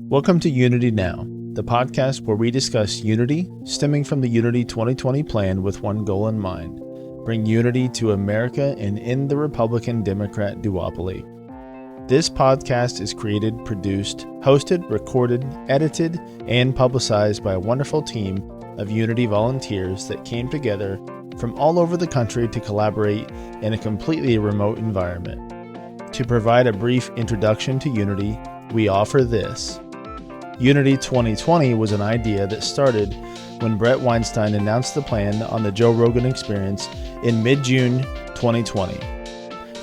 Welcome to Unity Now, the podcast where we discuss unity stemming from the Unity 2020 plan with one goal in mind: bring unity to America and end the Republican-Democrat duopoly. This podcast is created, produced, hosted, recorded, edited, and publicized by a wonderful team of Unity volunteers that came together from all over the country to collaborate in a completely remote environment. To provide a brief introduction to Unity, we offer this. Unity 2020 was an idea that started when Brett Weinstein announced the plan on the Joe Rogan Experience in mid-June 2020.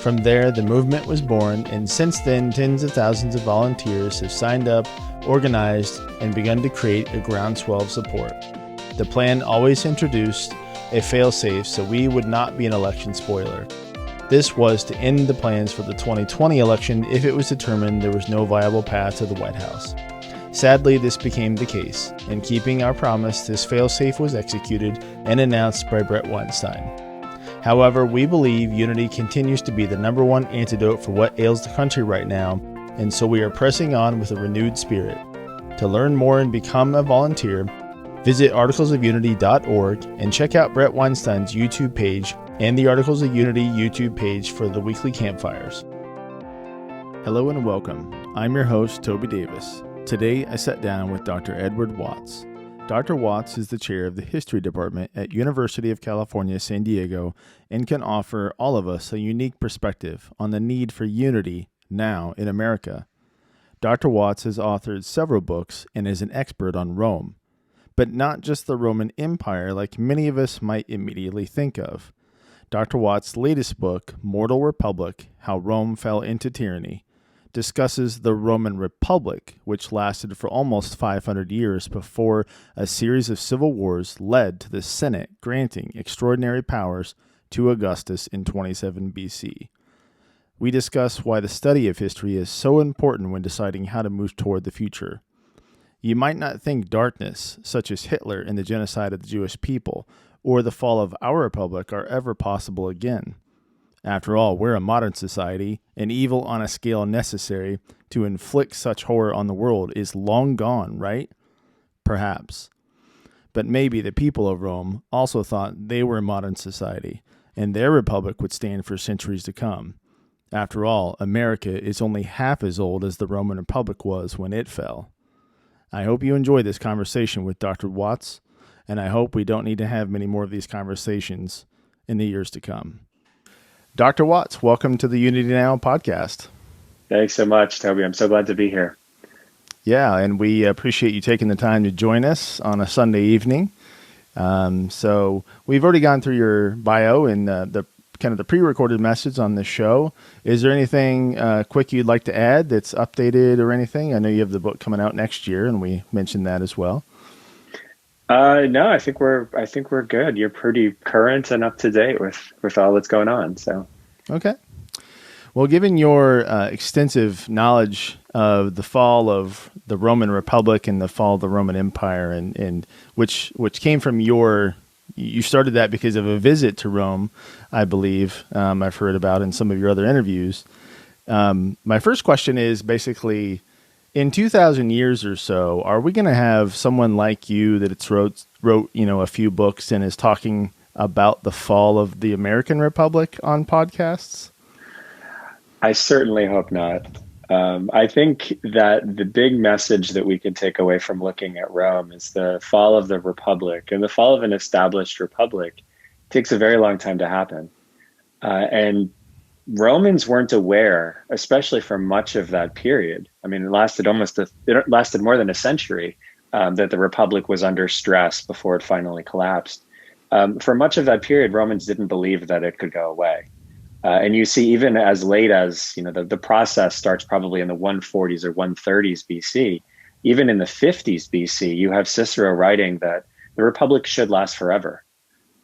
From there, the movement was born, and since then, tens of thousands of volunteers have signed up, organized, and begun to create a groundswell of support. The plan always introduced a fail-safe so we would not be an election spoiler. This was to end the plans for the 2020 election if it was determined there was no viable path to the White House. Sadly, this became the case. In keeping our promise, this fail-safe was executed and announced by Brett Weinstein. However, we believe Unity continues to be the number one antidote for what ails the country right now, and so we are pressing on with a renewed spirit. To learn more and become a volunteer, visit articlesofunity.org and check out Brett Weinstein's YouTube page and the Articles of Unity YouTube page for the weekly campfires. Hello and welcome. I'm your host, Toby Davis. Today, I sat down with Dr. Edward Watts. Dr. Watts is the chair of the History Department at University of California, San Diego, and can offer all of us a unique perspective on the need for unity now in America. Dr. Watts has authored several books and is an expert on Rome, but not just the Roman Empire like many of us might immediately think of. Dr. Watts' latest book, Mortal Republic: How Rome Fell Into Tyranny, discusses the Roman Republic, which lasted for almost 500 years before a series of civil wars led to the Senate granting extraordinary powers to Augustus in 27 BC. We discuss why the study of history is so important when deciding how to move toward the future. You might not think darkness, such as Hitler and the genocide of the Jewish people, or the fall of our republic are ever possible again. After all, we're a modern society, and evil on a scale necessary to inflict such horror on the world is long gone, right? Perhaps. But maybe the people of Rome also thought they were a modern society, and their republic would stand for centuries to come. After all, America is only half as old as the Roman Republic was when it fell. I hope you enjoy this conversation with Dr. Watts, and I hope we don't need to have many more of these conversations in the years to come. Dr. Watts, welcome to the Unity Now podcast. Thanks so much, Toby. I'm so glad to be here. Yeah, and we appreciate you taking the time to join us on a Sunday evening. So we've already gone through your bio and the pre-recorded message on the show. Is there anything quick you'd like to add that's updated or anything? I know you have the book coming out next year, and we mentioned that as well. No, I think we're good. You're pretty current and up to date with all that's going on. So, okay. Well, given your extensive knowledge of the fall of the Roman Republic and the fall of the Roman Empire, and which came from you started that because of a visit to Rome, I believe. I've heard about in some of your other interviews. My first question is basically, in 2,000 years or so, are we going to have someone like you that wrote a few books and is talking about the fall of the American Republic on podcasts? I certainly hope not. I think that the big message that we can take away from looking at Rome is the fall of the Republic, and the fall of an established republic takes a very long time to happen. And Romans weren't aware, especially for much of that period. I mean, it lasted more than a century that the Republic was under stress before it finally collapsed. For much of that period, Romans didn't believe that it could go away. And you see, even as late as, the process starts probably in the 140s or 130s BC, even in the 50s BC, you have Cicero writing that the Republic should last forever.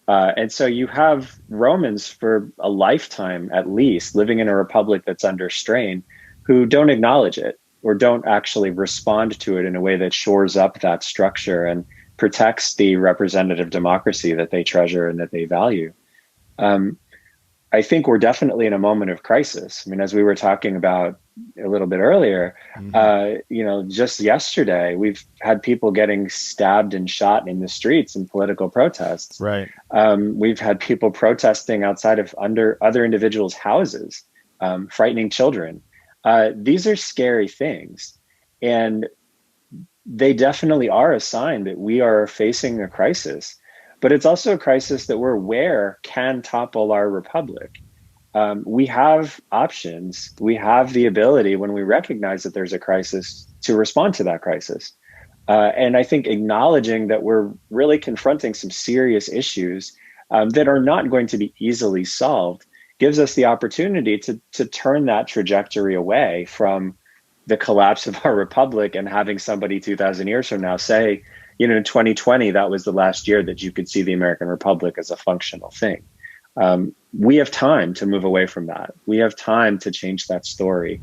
And so you have Romans for a lifetime, at least, living in a republic that's under strain, who don't acknowledge it or don't actually respond to it in a way that shores up that structure and protects the representative democracy that they treasure and that they value. I think we're definitely in a moment of crisis. I mean, as we were talking about a little bit earlier, Mm-hmm. just yesterday, we've had people getting stabbed and shot in the streets in political protests. Right. We've had people protesting outside of other individuals' houses, frightening children. These are scary things. And they definitely are a sign that we are facing a crisis. But it's also a crisis that we're aware can topple our republic. We have options. We have the ability, when we recognize that there's a crisis, to respond to that crisis. And I think acknowledging that we're really confronting some serious issues that are not going to be easily solved gives us the opportunity to turn that trajectory away from the collapse of our republic and having somebody 2,000 years from now say, in 2020, that was the last year that you could see the American Republic as a functional thing. We have time to move away from that. We have time to change that story.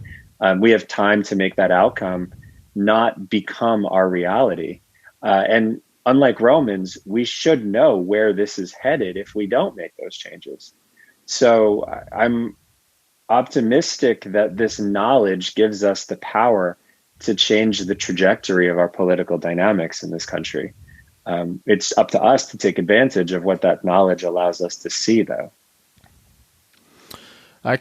We have time to make that outcome not become our reality. And unlike Romans, we should know where this is headed if we don't make those changes. So I'm optimistic that this knowledge gives us the power to change the trajectory of our political dynamics in this country. It's up to us to take advantage of what that knowledge allows us to see, though. Yeah,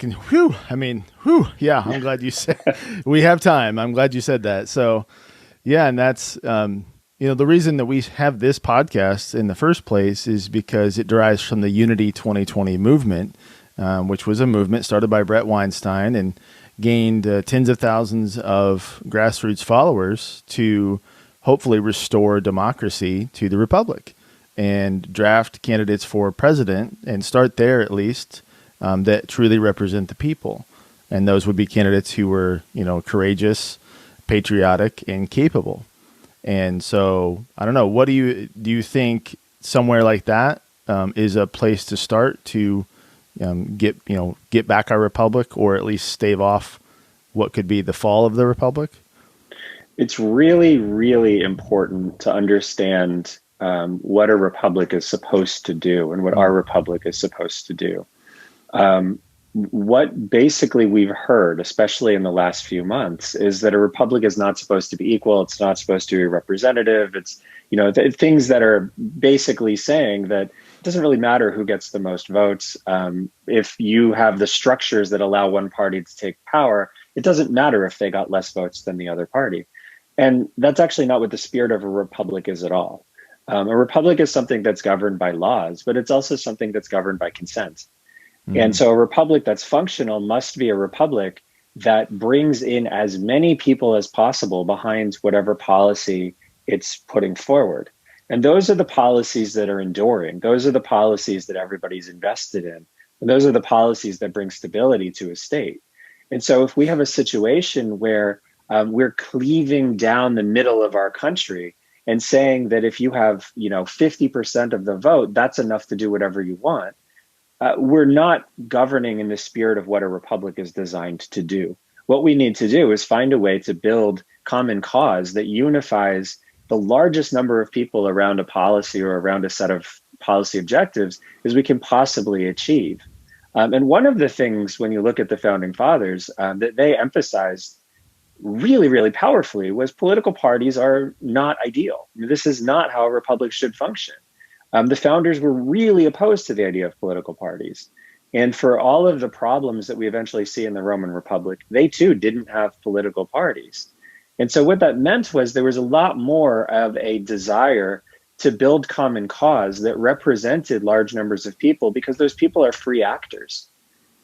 I'm glad you said we have time. I'm glad you said that. So, yeah, and that's, the reason that we have this podcast in the first place is because it derives from the Unity 2020 movement, which was a movement started by Brett Weinstein and gained tens of thousands of grassroots followers to hopefully restore democracy to the republic and draft candidates for president and start there at least that truly represent the people. And those would be candidates who were, courageous, patriotic, and capable. And so, I don't know, what do you think somewhere like that is a place to start to get back our republic, or at least stave off what could be the fall of the republic? It's really, really important to understand what a republic is supposed to do and what our republic is supposed to do. What basically we've heard, especially in the last few months, is that a republic is not supposed to be equal. It's not supposed to be representative. It's, things that are basically saying that it doesn't really matter who gets the most votes. If you have the structures that allow one party to take power, it doesn't matter if they got less votes than the other party. And that's actually not what the spirit of a republic is at all. A republic is something that's governed by laws, but it's also something that's governed by consent. And so a republic that's functional must be a republic that brings in as many people as possible behind whatever policy it's putting forward. And those are the policies that are enduring. Those are the policies that everybody's invested in. And those are the policies that bring stability to a state. And so if we have a situation where we're cleaving down the middle of our country and saying that if you have, 50% of the vote, that's enough to do whatever you want, we're not governing in the spirit of what a republic is designed to do. What we need to do is find a way to build common cause that unifies the largest number of people around a policy or around a set of policy objectives as we can possibly achieve. And one of the things, when you look at the founding fathers, that they emphasized really, really powerfully was political parties are not ideal. I mean, this is not how a republic should function. The founders were really opposed to the idea of political parties. And for all of the problems that we eventually see in the Roman Republic, they too didn't have political parties. And so what that meant was there was a lot more of a desire to build common cause that represented large numbers of people, because those people are free actors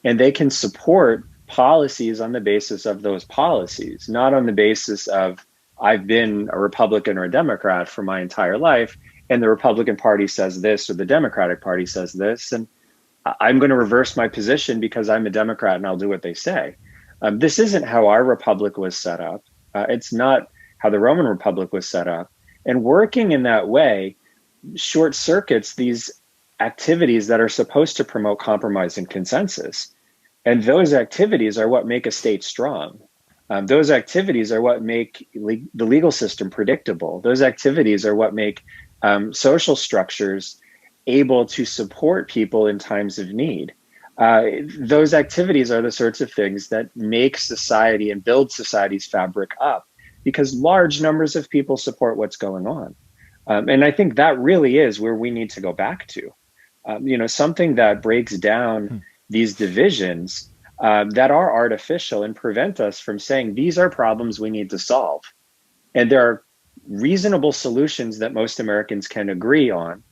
and they can support policies on the basis of those policies, not on the basis of I've been a Republican or a Democrat for my entire life, and the Republican Party says this or the Democratic Party says this, and I'm going to reverse my position because I'm a Democrat and I'll do what they say. This isn't how our republic was set up. It's not how the Roman Republic was set up. And working in that way short circuits these activities that are supposed to promote compromise and consensus. And those activities are what make a state strong. Those activities are what make the legal system predictable. Those activities are what make social structures able to support people in times of need. those activities are the sorts of things that make society and build society's fabric up because large numbers of people support what's going on. And I think that really is where we need to go back to. Something that breaks down these divisions that are artificial and prevent us from saying these are problems we need to solve. And there are reasonable solutions that most Americans can agree on.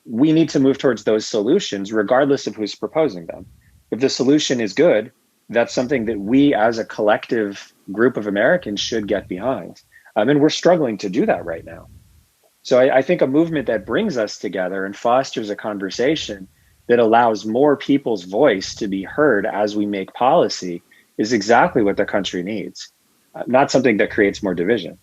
We need to move towards those solutions regardless of who's proposing them. If the solution is good, that's something that we as a collective group of Americans should get behind. And we're struggling to do that right now. So I think a movement that brings us together and fosters a conversation that allows more people's voice to be heard as we make policy is exactly what the country needs, not something that creates more division.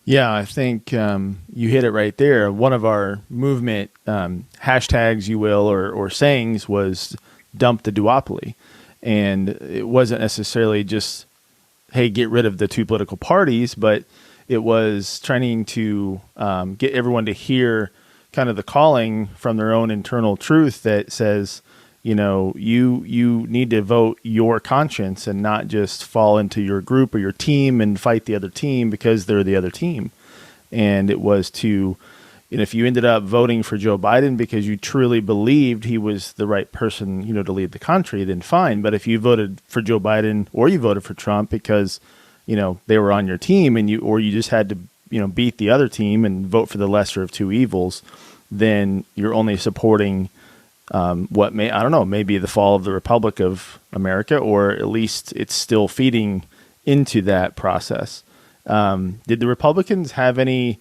Yeah, I think you hit it right there. One of our movement hashtags, you will, or sayings was dump the duopoly. And it wasn't necessarily just, hey, get rid of the two political parties, but it was trying to get everyone to hear kind of the calling from their own internal truth that says, you need to vote your conscience and not just fall into your group or your team and fight the other team because they're the other team. And it was to, if you ended up voting for Joe Biden because you truly believed he was the right person, to lead the country, then fine. But if you voted for Joe Biden or you voted for Trump because they were on your team and you just had to, beat the other team and vote for the lesser of two evils, then you're only supporting what may be the fall of the Republic of America, or at least it's still feeding into that process. Did the Republicans have any,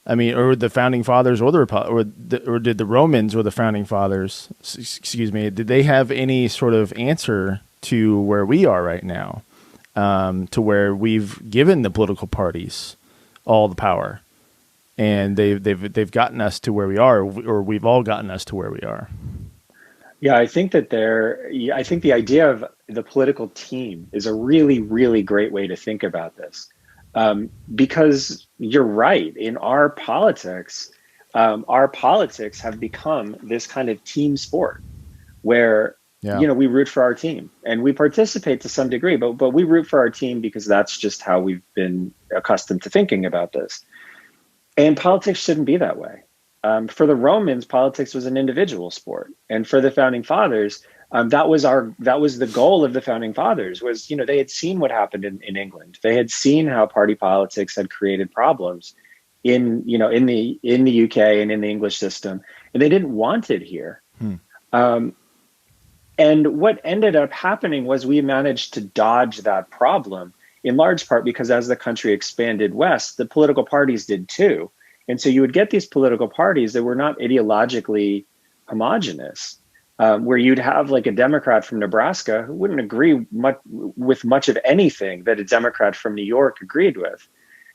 or the founding fathers or or did the Romans or the founding fathers, did they have any sort of answer to where we are right now? To where we've given the political parties all the power, and they've gotten us to where we are, or we've all gotten us to where we are. Yeah, I think that I think the idea of the political team is a really, really great way to think about this, because you're right. In our politics have become this kind of team sport where we root for our team and we participate to some degree, but we root for our team because that's just how we've been accustomed to thinking about this. And politics shouldn't be that way. For the Romans, politics was an individual sport, and for the founding fathers, that was the goal of the founding fathers. Was they had seen what happened in England. They had seen how party politics had created problems in the UK and in the English system, and they didn't want it here. And what ended up happening was we managed to dodge that problem in large part because as the country expanded west, the political parties did too. And so you would get these political parties that were not ideologically homogenous, where you'd have like a Democrat from Nebraska who wouldn't agree with much of anything that a Democrat from New York agreed with.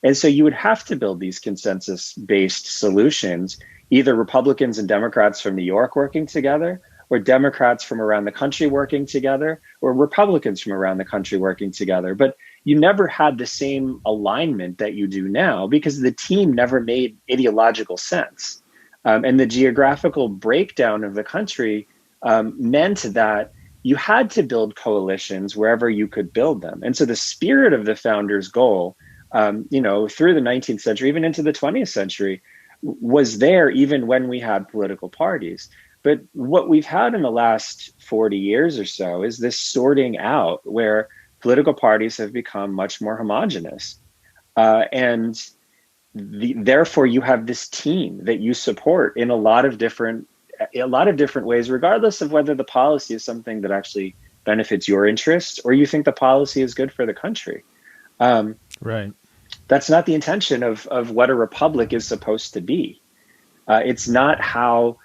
And so you would have to build these consensus-based solutions, either Republicans and Democrats from New York working together, or Democrats from around the country working together, or Republicans from around the country working together. But you never had the same alignment that you do now because the team never made ideological sense. And the geographical breakdown of the country meant that you had to build coalitions wherever you could build them. And so the spirit of the founders' goal, through the 19th century, even into the 20th century, was there even when we had political parties. But what we've had in the last 40 years or so is this sorting out where political parties have become much more homogenous. And therefore you have this team that you support in a lot of different ways, regardless of whether the policy is something that actually benefits your interests or you think the policy is good for the country. Right. That's not the intention of what a republic is supposed to be. It's not how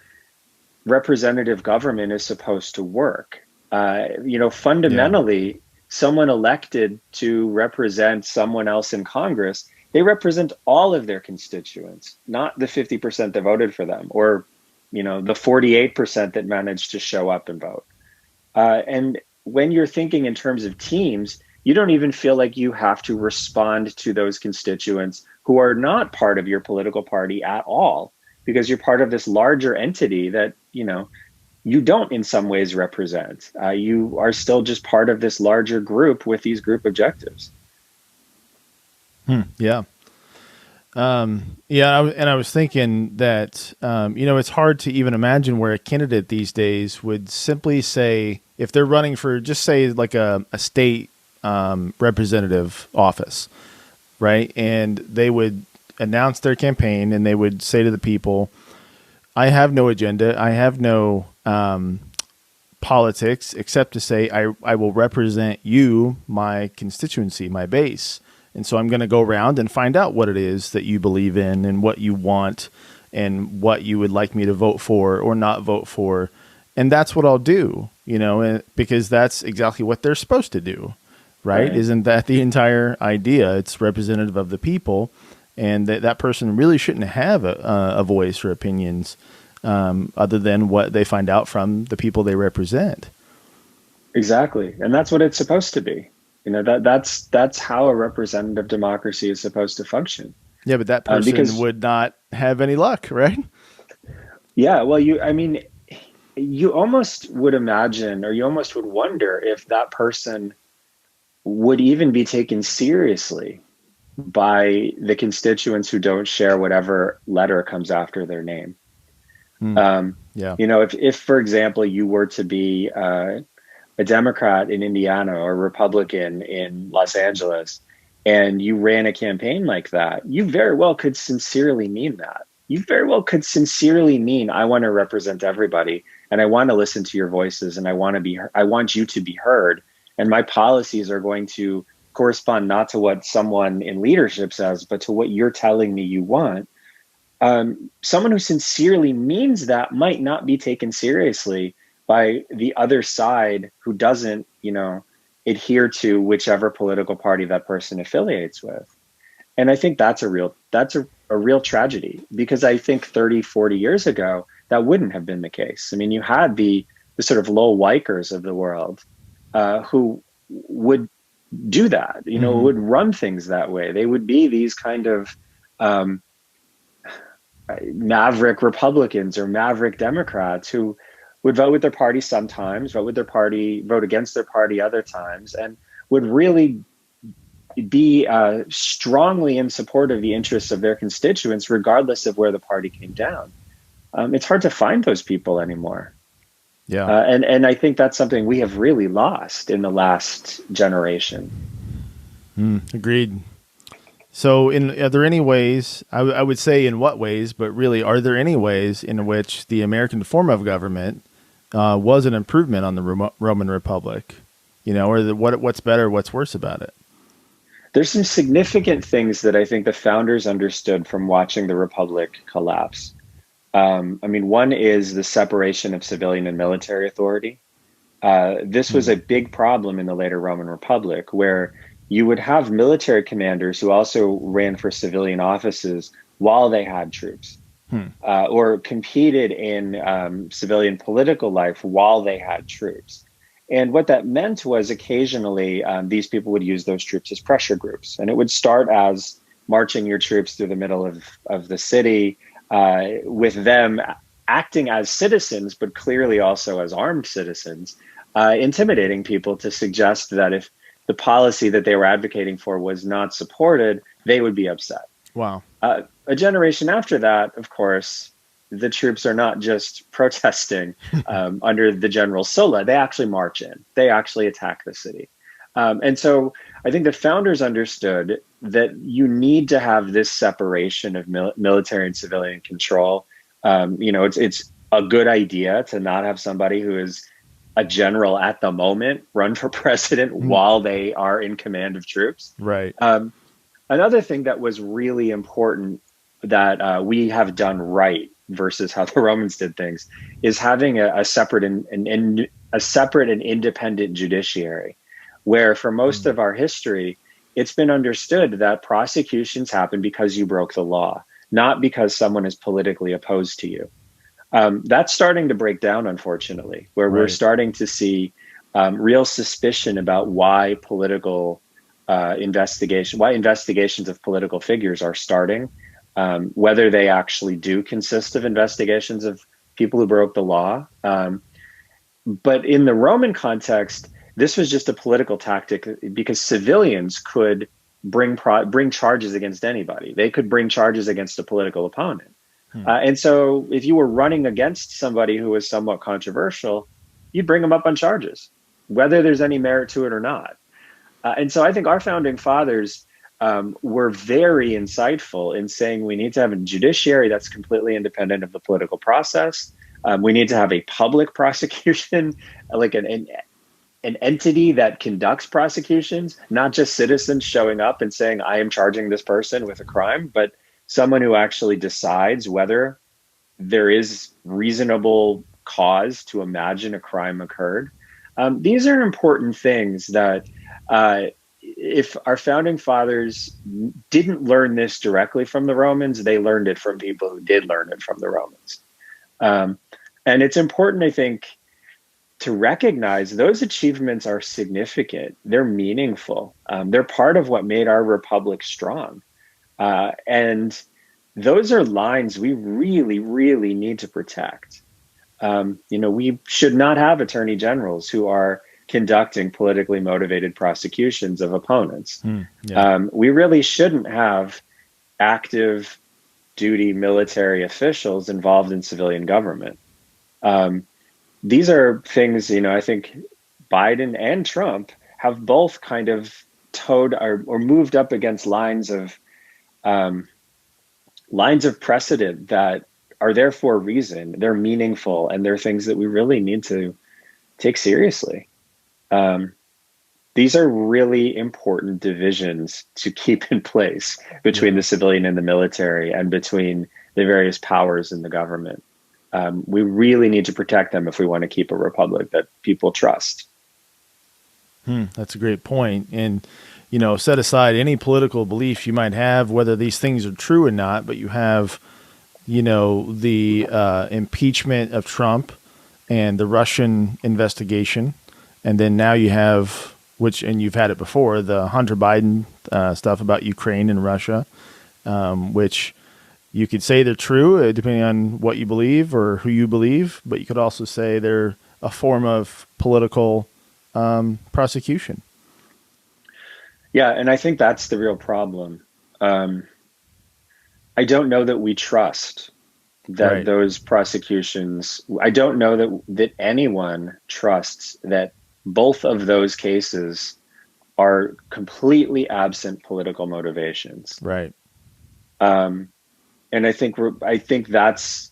representative government is supposed to work. Fundamentally, someone elected to represent someone else in Congress, they represent all of their constituents, not the 50% that voted for them or, the 48% that managed to show up and vote. And when you're thinking in terms of teams, you don't even feel like you have to respond to those constituents who are not part of your political party at all, because you're part of this larger entity that, you don't in some ways represent. You are still just part of this larger group with these group objectives. Yeah. And I was thinking that, it's hard to even imagine where a candidate these days would simply say, if they're running for, just say, like a state representative office, right? And they would announce their campaign and they would say to the people, I have no agenda. I have no politics except to say I will represent you, my constituency, my base. And so I'm going to go around and find out what it is that you believe in and what you want and what you would like me to vote for or not vote for. And that's what I'll do, because that's exactly what they're supposed to do, right? Isn't that the entire idea? It's representative of the people, and that person really shouldn't have a voice or opinions other than what they find out from the people they represent. Exactly. And that's what it's supposed to be. That's how a representative democracy is supposed to function. Yeah, but that person would not have any luck, right? Yeah, well, you almost would imagine, or you almost would wonder if that person would even be taken seriously by the constituents who don't share whatever letter comes after their name. Yeah. If, for example, you were to be a Democrat in Indiana or a Republican in Los Angeles, and you ran a campaign like that, you very well could sincerely mean that. You very well could sincerely mean, I want to represent everybody, and I want to listen to your voices, and I want you to be heard, and my policies are going to correspond not to what someone in leadership says, but to what you're telling me you want. Someone who sincerely means that might not be taken seriously by the other side who doesn't, adhere to whichever political party that person affiliates with. And I think that's a real tragedy, because I think 30, 40 years ago, that wouldn't have been the case. I mean, you had the sort of Lowell Weickers of the world who would do that, would run things that way. They would be these kind of maverick Republicans or maverick Democrats who would vote with their party sometimes, vote against their party other times, and would really be strongly in support of the interests of their constituents, regardless of where the party came down. It's hard to find those people anymore. Yeah. And I think that's something we have really lost in the last generation. Agreed. So are there any ways, I would say in what ways, but really, are there any ways in which the American form of government was an improvement on the Roman Republic? Or what's better, what's worse about it? There's some significant things that I think the founders understood from watching the Republic collapse. One is the separation of civilian and military authority. This was a big problem in the later Roman Republic, where you would have military commanders who also ran for civilian offices while they had troops, or competed in civilian political life while they had troops. And what that meant was occasionally these people would use those troops as pressure groups. And it would start as marching your troops through the middle of the city, with them acting as citizens, but clearly also as armed citizens, intimidating people to suggest that if the policy that they were advocating for was not supported, they would be upset. Wow. A generation after that, of course, the troops are not just protesting under the general Sulla. They actually march in. They actually attack the city. And so I think the founders understood that you need to have this separation of military and civilian control. It's a good idea to not have somebody who is a general at the moment run for president while they are in command of troops. Right. Another thing that was really important that we have done right versus how the Romans did things is having a separate and independent judiciary, where for most of our history, it's been understood that prosecutions happen because you broke the law, not because someone is politically opposed to you. That's starting to break down, unfortunately, where we're starting to see real suspicion about why investigations of political figures are starting, whether they actually do consist of investigations of people who broke the law. But in the Roman context, this was just a political tactic because civilians could bring charges against anybody. They could bring charges against a political opponent. And so if you were running against somebody who was somewhat controversial, you'd bring them up on charges, whether there's any merit to it or not. And so I think our founding fathers were very insightful in saying we need to have a judiciary that's completely independent of the political process. We need to have a public prosecution, like an entity that conducts prosecutions, not just citizens showing up and saying, I am charging this person with a crime, but someone who actually decides whether there is reasonable cause to imagine a crime occurred. These are important things that if our founding fathers didn't learn this directly from the Romans, they learned it from people who did learn it from the Romans. And it's important, I think, to recognize those achievements are significant. They're meaningful. They're part of what made our republic strong. And those are lines we really, really need to protect. We should not have attorney generals who are conducting politically motivated prosecutions of opponents. We really shouldn't have active duty military officials involved in civilian government. These are things, I think Biden and Trump have both kind of towed or moved up against lines of precedent that are there for a reason. They're meaningful, and they're things that we really need to take seriously. These are really important divisions to keep in place between the civilian and the military and between the various powers in the government. We really need to protect them if we want to keep a republic that people trust. That's a great point. And, set aside any political belief you might have, whether these things are true or not, but you have, the impeachment of Trump and the Russian investigation. And then now you have, and you've had it before, the Hunter Biden stuff about Ukraine and Russia, which you could say they're true depending on what you believe or who you believe, but you could also say they're a form of political prosecution. Yeah, and I think that's the real problem. I don't know that we trust that those prosecutions. I don't know that anyone trusts that both of those cases are completely absent political motivations. Right. And I think that's,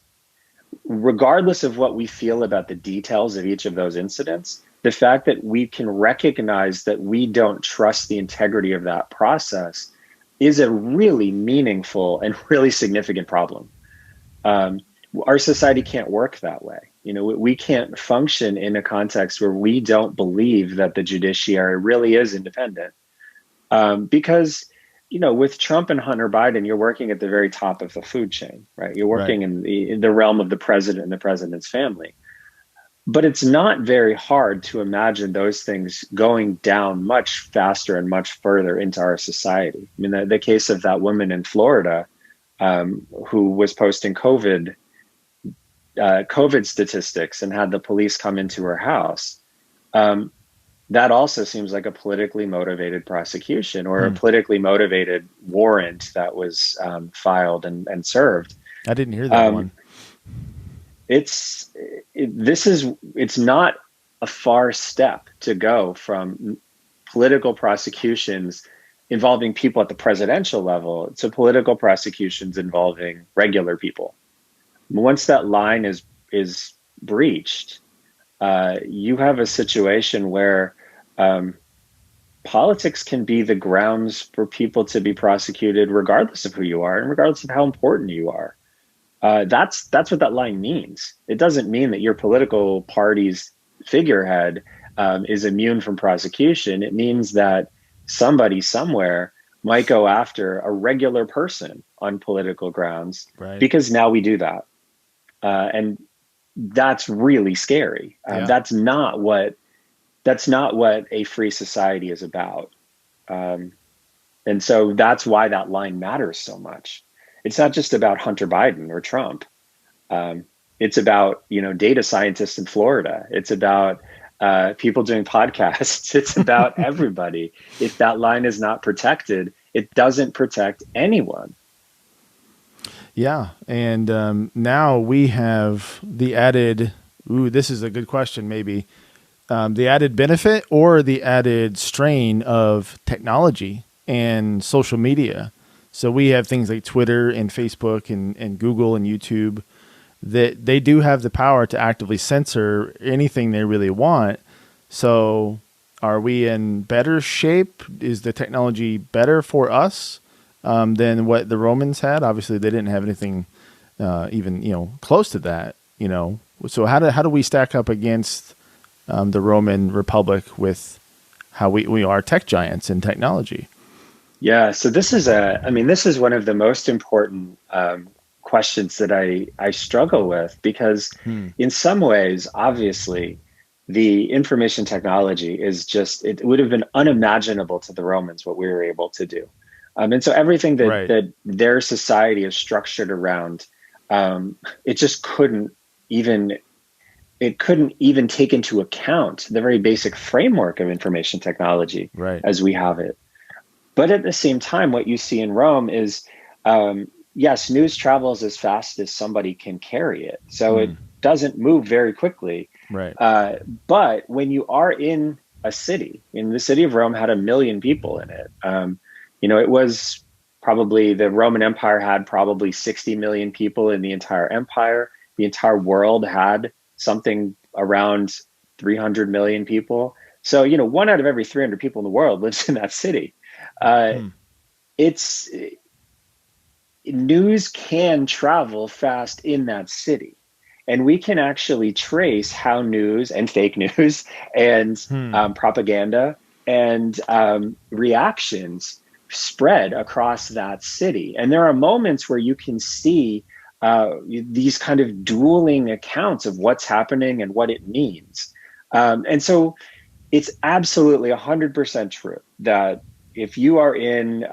regardless of what we feel about the details of each of those incidents, the fact that we can recognize that we don't trust the integrity of that process is a really meaningful and really significant problem. Our society can't work that way. We can't function in a context where we don't believe that the judiciary really is independent. Because, with Trump and Hunter Biden, you're working at the very top of the food chain, right? You're working in the realm of the president and the president's family. But it's not very hard to imagine those things going down much faster and much further into our society. I mean, the case of that woman in Florida who was posting COVID statistics and had the police come into her house. That also seems like a politically motivated prosecution or a politically motivated warrant that was filed and served. I didn't hear that one. It's not a far step to go from political prosecutions involving people at the presidential level to political prosecutions involving regular people. Once that line is breached, you have a situation where politics can be the grounds for people to be prosecuted regardless of who you are and regardless of how important you are. That's what that line means. It doesn't mean that your political party's figurehead is immune from prosecution. It means that somebody somewhere might go after a regular person on political grounds, because now we do that. And that's really scary. That's not what a free society is about. And so that's why that line matters so much. It's not just about Hunter Biden or Trump. It's about, data scientists in Florida. It's about people doing podcasts. It's about everybody. If that line is not protected, it doesn't protect anyone. Yeah. And now we have the added, this is a good question, maybe. The added benefit or the added strain of technology and social media. So we have things like Twitter and Facebook and Google and YouTube that they do have the power to actively censor anything they really want. So are we in better shape? Is the technology better for us than what the Romans had? Obviously, they didn't have anything even close to that. So how do we stack up against the Roman Republic with how we are tech giants in technology? Yeah, so this is one of the most important questions that I struggle with, because in some ways, obviously, the information technology it would have been unimaginable to the Romans what we were able to do. And so everything that their society is structured around, it just couldn't even take into account the very basic framework of information technology as we have it. But at the same time, what you see in Rome is, yes, news travels as fast as somebody can carry it. So it doesn't move very quickly. Right. But when you are in a city, the city of Rome had 1 million people in it. It was probably, the Roman Empire had probably 60 million people in the entire empire. The entire world had something around 300 million people. So, 1 out of every 300 people in the world lives in that city. News can travel fast in that city, and we can actually trace how news and fake news and propaganda and reactions spread across that city. And there are moments where you can see these kind of dueling accounts of what's happening and what it means. And so it's absolutely 100% true that if you are in,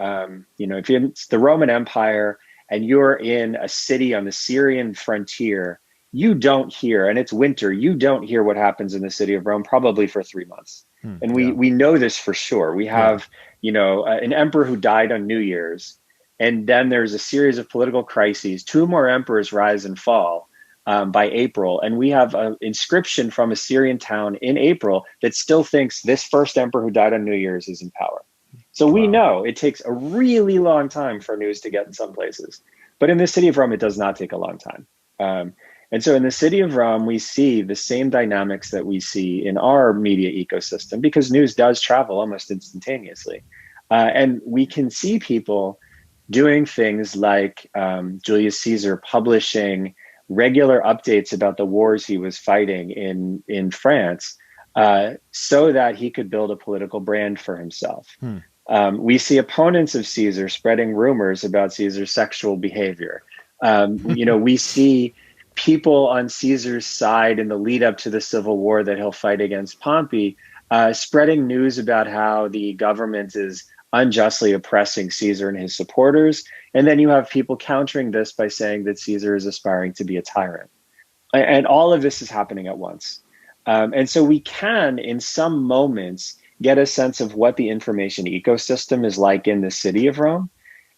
if you're in the Roman Empire and you're in a city on the Syrian frontier, you don't hear, and it's winter, you don't hear what happens in the city of Rome probably for 3 months. And we know this for sure. We have, an emperor who died on New Year's, and then there's a series of political crises. 2 more emperors rise and fall by April. And we have an inscription from a Syrian town in April that still thinks this first emperor who died on New Year's is in power. So we know it takes a really long time for news to get in some places. But in the city of Rome, it does not take a long time. And so in the city of Rome, we see the same dynamics that we see in our media ecosystem, because news does travel almost instantaneously. And we can see people doing things like Julius Caesar publishing regular updates about the wars he was fighting in France, so that he could build a political brand for himself. We see opponents of Caesar spreading rumors about Caesar's sexual behavior. We see people on Caesar's side in the lead up to the civil war that he'll fight against Pompey, spreading news about how the government is unjustly oppressing Caesar and his supporters. And then you have people countering this by saying that Caesar is aspiring to be a tyrant. And all of this is happening at once. And so we can, in some moments, get a sense of what the information ecosystem is like in the city of Rome.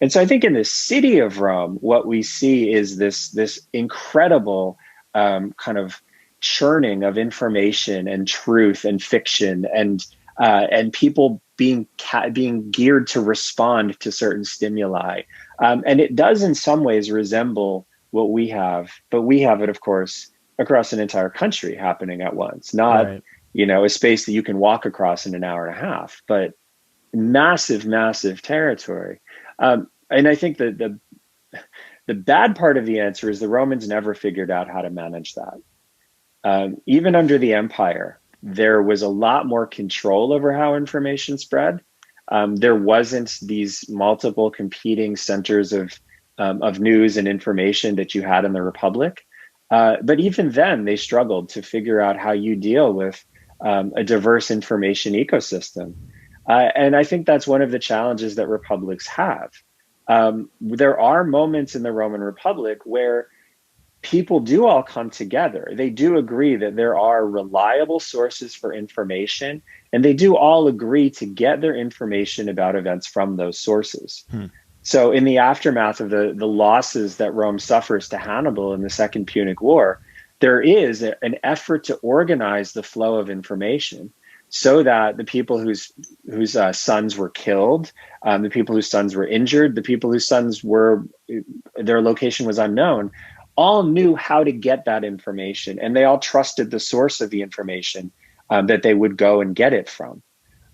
And so I think in the city of Rome, what we see is this incredible kind of churning of information and truth and fiction, and people being geared to respond to certain stimuli. And it does in some ways resemble what we have, but we have it, of course, across an entire country happening at once, not, a space that you can walk across in an hour and a half, but massive, massive territory. And I think that the bad part of the answer is the Romans never figured out how to manage that. Even under the empire, there was a lot more control over how information spread. There wasn't these multiple competing centers of news and information that you had in the Republic. But even then, they struggled to figure out how you deal with a diverse information ecosystem. And I think that's one of the challenges that republics have. There are moments in the Roman Republic where people do all come together. They do agree that there are reliable sources for information, and they do all agree to get their information about events from those sources. So in the aftermath of the losses that Rome suffers to Hannibal in the Second Punic War, there is an effort to organize the flow of information so that the people whose sons were killed, the people whose sons were injured, the people whose sons their location was unknown, all knew how to get that information, and they all trusted the source of the information that they would go and get it from.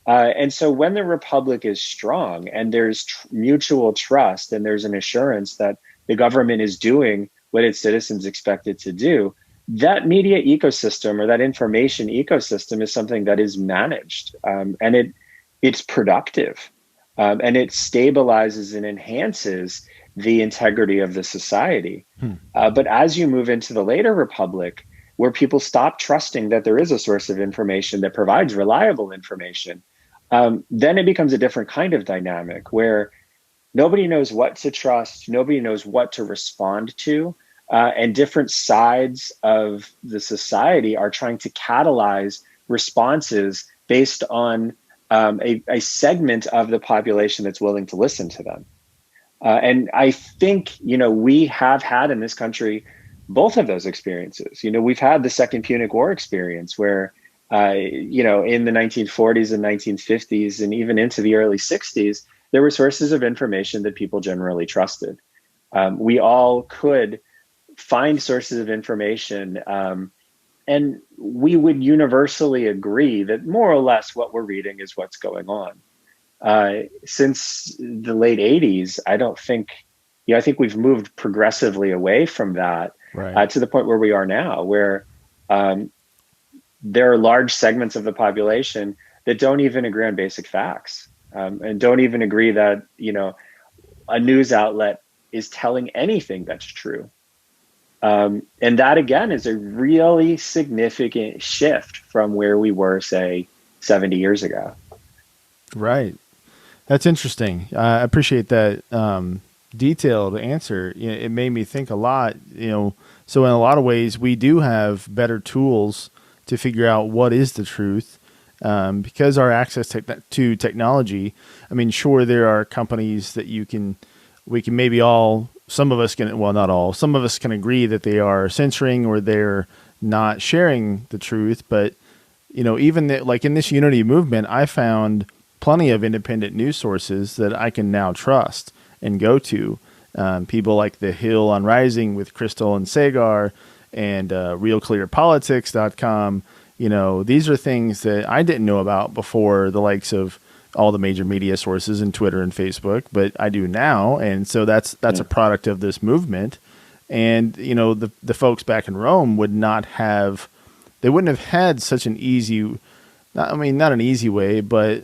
And so when the Republic is strong and there's mutual trust and there's an assurance that the government is doing what its citizens expect it to do, that media ecosystem or that information ecosystem is something that is managed, and it's productive, and it stabilizes and enhances the integrity of the society. But as you move into the later Republic, where people stop trusting that there is a source of information that provides reliable information, then it becomes a different kind of dynamic where nobody knows what to trust, nobody knows what to respond to, and different sides of the society are trying to catalyze responses based on a segment of the population that's willing to listen to them. And I think, we have had in this country both of those experiences. We've had the Second Punic War experience where, in the 1940s and 1950s and even into the early 60s, there were sources of information that people generally trusted. We all could find sources of information, and we would universally agree that more or less what we're reading is what's going on. Since the late 80s, I think we've moved progressively away from that, right, to the point where we are now, where there are large segments of the population that don't even agree on basic facts, and don't even agree that, a news outlet is telling anything that's true. And that, again, is a really significant shift from where we were, say, 70 years ago. Right. That's interesting. I appreciate that detailed answer. It made me think a lot, so in a lot of ways, we do have better tools to figure out what is the truth, because our access to technology. I mean, sure, there are companies that we can maybe some of us can, well, not all, some of us can agree that they are censoring or they're not sharing the truth. But, even like in this unity movement, I found plenty of independent news sources that I can now trust and go to. People like The Hill on Rising with Crystal and Sagar, and realclearpolitics.com. These are things that I didn't know about before the likes of all the major media sources and Twitter and Facebook, but I do now. And so that's a product of this movement. And, the folks back in Rome wouldn't have had such an easy, not an easy way, but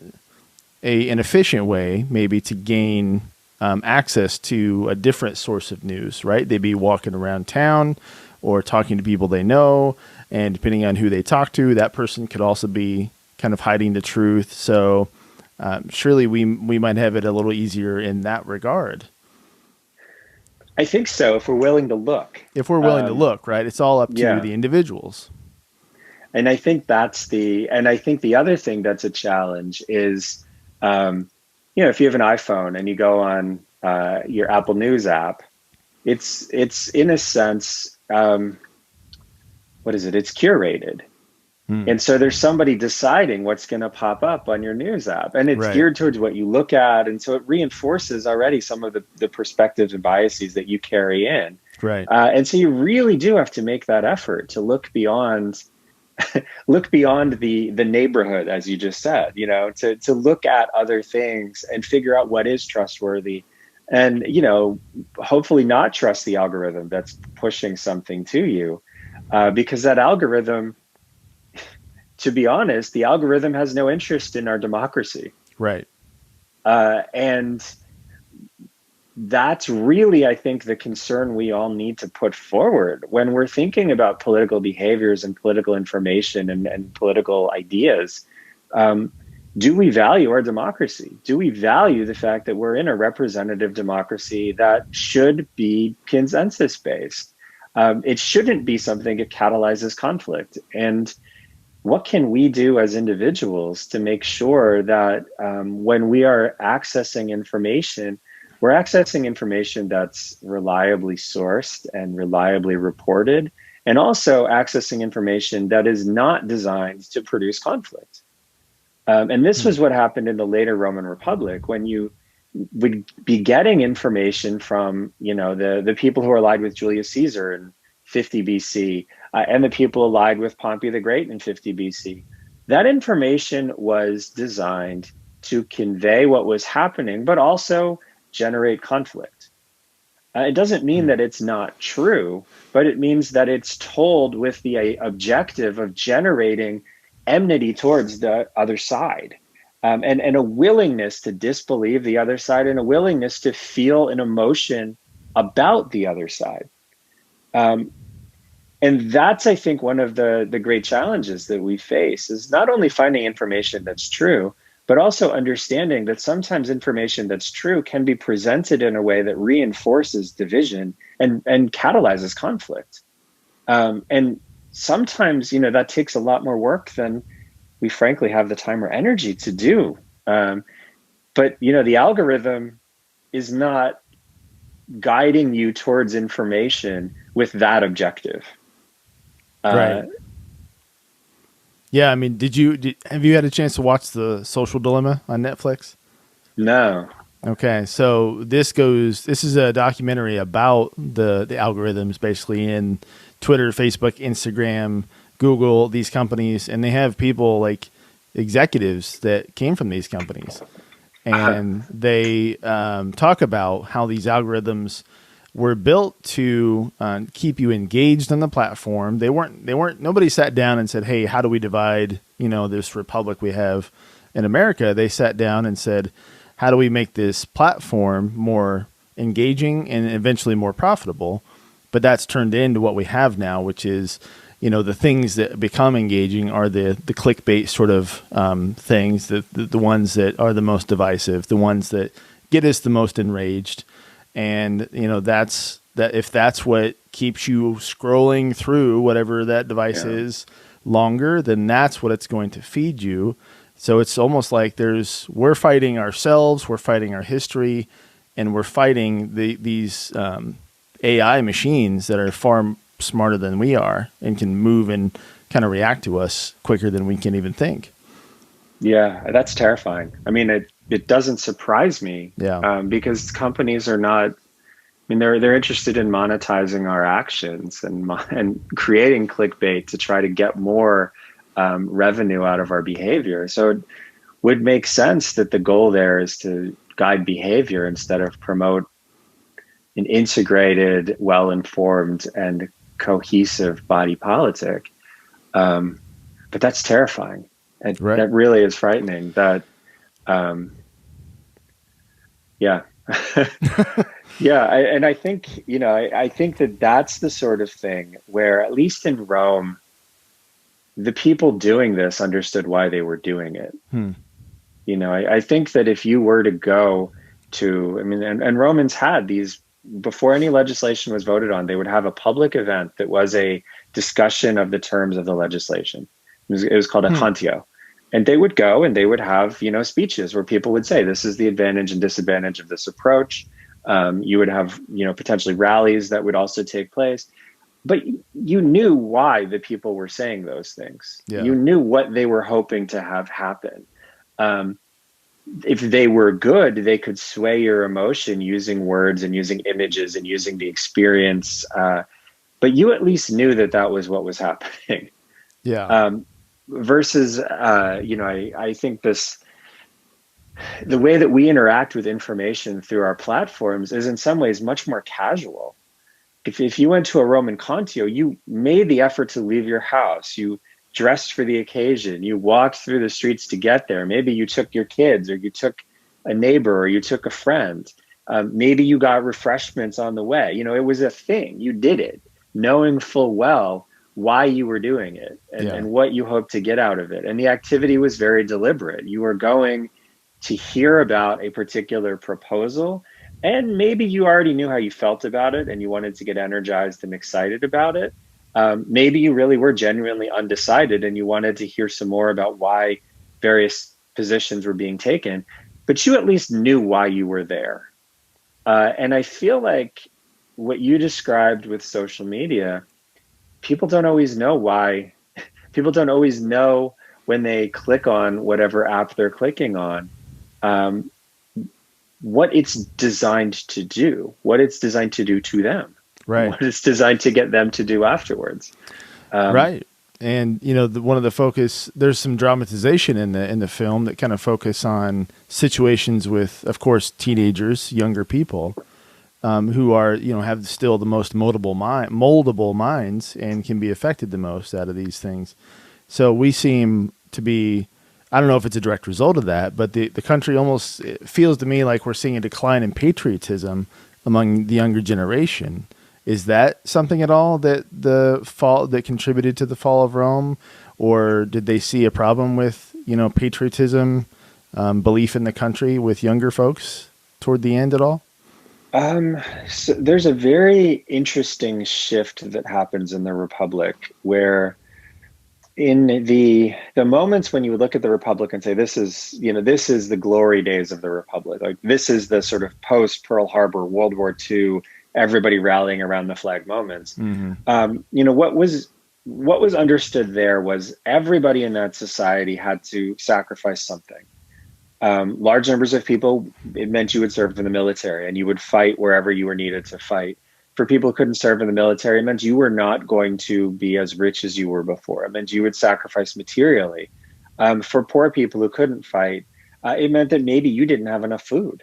an efficient way maybe to gain access to a different source of news, right? They'd be walking around town or talking to people they know, and depending on who they talk to, that person could also be kind of hiding the truth. So surely we might have it a little easier in that regard. I think so, if we're willing to look. If we're willing to look, right? It's all up to the individuals. And I think the other thing that's a challenge is, if you have an iPhone and you go on your Apple News app, it's in a sense, what is it? It's curated. And so there's somebody deciding what's going to pop up on your news app, and it's geared towards what you look at. And so it reinforces already some of the perspectives and biases that you carry in. Right. And so you really do have to make that effort to look beyond the neighborhood, as you just said, to look at other things and figure out what is trustworthy, and, hopefully not trust the algorithm that's pushing something to you, because that algorithm, to be honest, the algorithm has no interest in our democracy. Right. And that's really, I think, the concern we all need to put forward when we're thinking about political behaviors and political information and political ideas. Do we value our democracy? Do we value the fact that we're in a representative democracy that should be consensus-based? It shouldn't be something that catalyzes conflict. And what can we do as individuals to make sure that when we are accessing information, we're accessing information that's reliably sourced and reliably reported, and also accessing information that is not designed to produce conflict. And this was what happened in the later Roman Republic, when you would be getting information from, the people who are allied with Julius Caesar in 50 BC, and the people allied with Pompey the Great in 50 BC. That information was designed to convey what was happening, but also generate conflict. It doesn't mean that it's not true, but it means that it's told with the objective of generating enmity towards the other side, and a willingness to disbelieve the other side, and a willingness to feel an emotion about the other side. And that's, I think, one of the great challenges that we face, is not only finding information that's true, but also understanding that sometimes information that's true can be presented in a way that reinforces division and catalyzes conflict. And sometimes, that takes a lot more work than we frankly have the time or energy to do. But, the algorithm is not guiding you towards information with that objective. Right. Yeah. I mean, have you had a chance to watch The Social Dilemma on Netflix? No. Okay. So this is a documentary about the algorithms basically in Twitter, Facebook, Instagram, Google, these companies, and they have people like executives that came from these companies, and they talk about how these algorithms were built to keep you engaged on the platform. Nobody sat down and said, hey, how do we divide, this republic we have in America? They sat down and said, how do we make this platform more engaging and eventually more profitable? But that's turned into what we have now, which is, the things that become engaging are the clickbait sort of things, the ones that are the most divisive, the ones that get us the most enraged. And, that's if that's what keeps you scrolling through whatever that device is longer, then that's what it's going to feed you. So it's almost like we're fighting ourselves, we're fighting our history, and we're fighting these AI machines that are far smarter than we are and can move and kind of react to us quicker than we can even think. Yeah, that's terrifying. I mean, it doesn't surprise me, because companies are not, they're interested in monetizing our actions and creating clickbait to try to get more revenue out of our behavior. So it would make sense that the goal there is to guide behavior instead of promote an integrated, well-informed, and cohesive body politic. But that's terrifying. That really is frightening. That, yeah. I think, I think that that's the sort of thing where, at least in Rome, the people doing this understood why they were doing it. I think that if you were to go to, and Romans had these, before any legislation was voted on, they would have a public event that was a discussion of the terms of the legislation. It was called a contio. And they would go and they would have, speeches where people would say, this is the advantage and disadvantage of this approach. You would have, potentially rallies that would also take place. But you knew why the people were saying those things. Yeah. You knew what they were hoping to have happen. If they were good, they could sway your emotion using words and using images and using the experience. But you at least knew that was what was happening. Yeah. Versus, I think the way that we interact with information through our platforms is in some ways much more casual. If you went to a Roman contio, you made the effort to leave your house. You dressed for the occasion. You walked through the streets to get there. Maybe you took your kids, or you took a neighbor, or you took a friend. Maybe you got refreshments on the way. It was a thing. You did it, knowing full well why you were doing it and what you hoped to get out of it. And the activity was very deliberate. You were going to hear about a particular proposal And maybe you already knew how you felt about it and you wanted to get energized and excited about it. Maybe you really were genuinely undecided and you wanted to hear some more about why various positions were being taken, but you at least knew why you were there. And I feel like what you described with social media, people don't always know why. People don't always know when they click on whatever app they're clicking on, um, what it's designed to do, what it's designed to do to them, Right. what it's designed to get them to do afterwards. Right. And, you know, one of the focus, there's some dramatization in the film that kind of focus on situations with, of course, teenagers, younger people, who are, you know, have still the most moldable minds and can be affected the most out of these things. So we seem to be, I don't know if it's a direct result of that, but the country almost, it feels to me like we're seeing a decline in patriotism among the younger generation. Is that something at all that contributed to the fall of Rome, or did they see a problem with, you know, patriotism, belief in the country with younger folks toward the end at all? So there's a very interesting shift that happens in the Republic where in the moments when you would look at the Republic and say, this is, you know, this is the glory days of the Republic. Like this is the sort of post Pearl Harbor, World War II, everybody rallying around the flag moments. You know, what was understood there was everybody in that society had to sacrifice something. Large numbers of people, it meant you would serve in the military and you would fight wherever you were needed to fight. For people who couldn't serve in the military, it meant you were not going to be as rich as you were before. It meant you would sacrifice materially. For poor people who couldn't fight, it meant that maybe you didn't have enough food.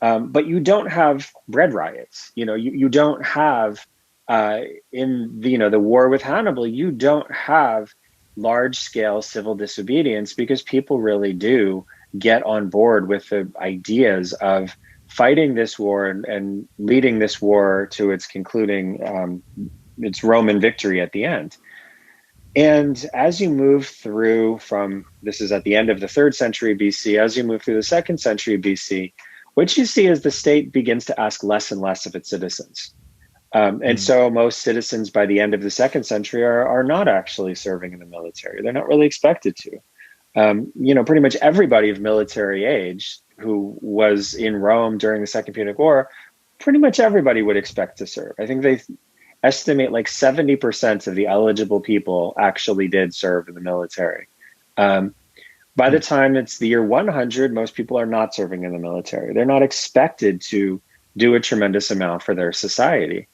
But you don't have bread riots. You know, you don't have in the, you know, the war with Hannibal, you don't have large scale civil disobedience because people really do get on board with the ideas of fighting this war and leading this war to its concluding its Roman victory at the end. And as you move through from, this is at the end of the 3rd century BC, as you move through the 2nd century BC, what you see is the state begins to ask less and less of its citizens. And so most citizens by the end of the 2nd century are not actually serving in the military. They're not really expected to. You know, pretty much everybody of military age who was in Rome during the Second Punic War, pretty much everybody would expect to serve. I think they estimate like 70% of the eligible people actually did serve in the military. By the time it's the year 100, most people are not serving in the military. They're not expected to do a tremendous amount for their society.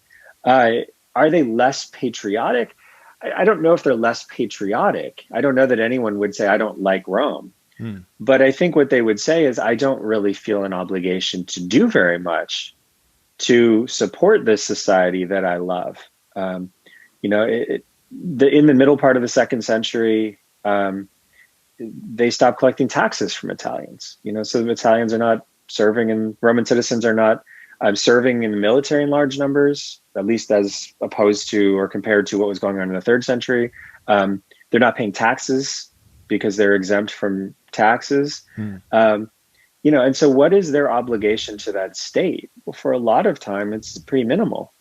Are they less patriotic? I don't know if they're less patriotic. I don't know that anyone would say, I don't like Rome. But I think what they would say is, I don't really feel an obligation to do very much to support this society that I love. You know, in the middle part of the 2nd century, they stopped collecting taxes from Italians. You know, so the Italians are not serving, and Roman citizens are not serving in the military in large numbers, at least as opposed to or compared to what was going on in the 3rd century. They're not paying taxes because they're exempt from taxes. You know, and so what is their obligation to that state? Well, for a lot of time, it's pretty minimal.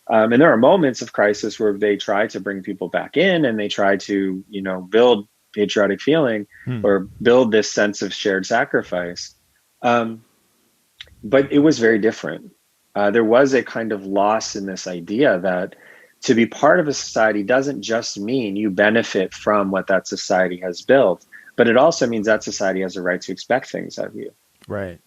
And there are moments of crisis where they try to bring people back in and they try to, you know, build patriotic feeling or build this sense of shared sacrifice. But it was very different. There was a kind of loss in this idea that to be part of a society doesn't just mean you benefit from what that society has built, but it also means that society has a right to expect things of you. Right.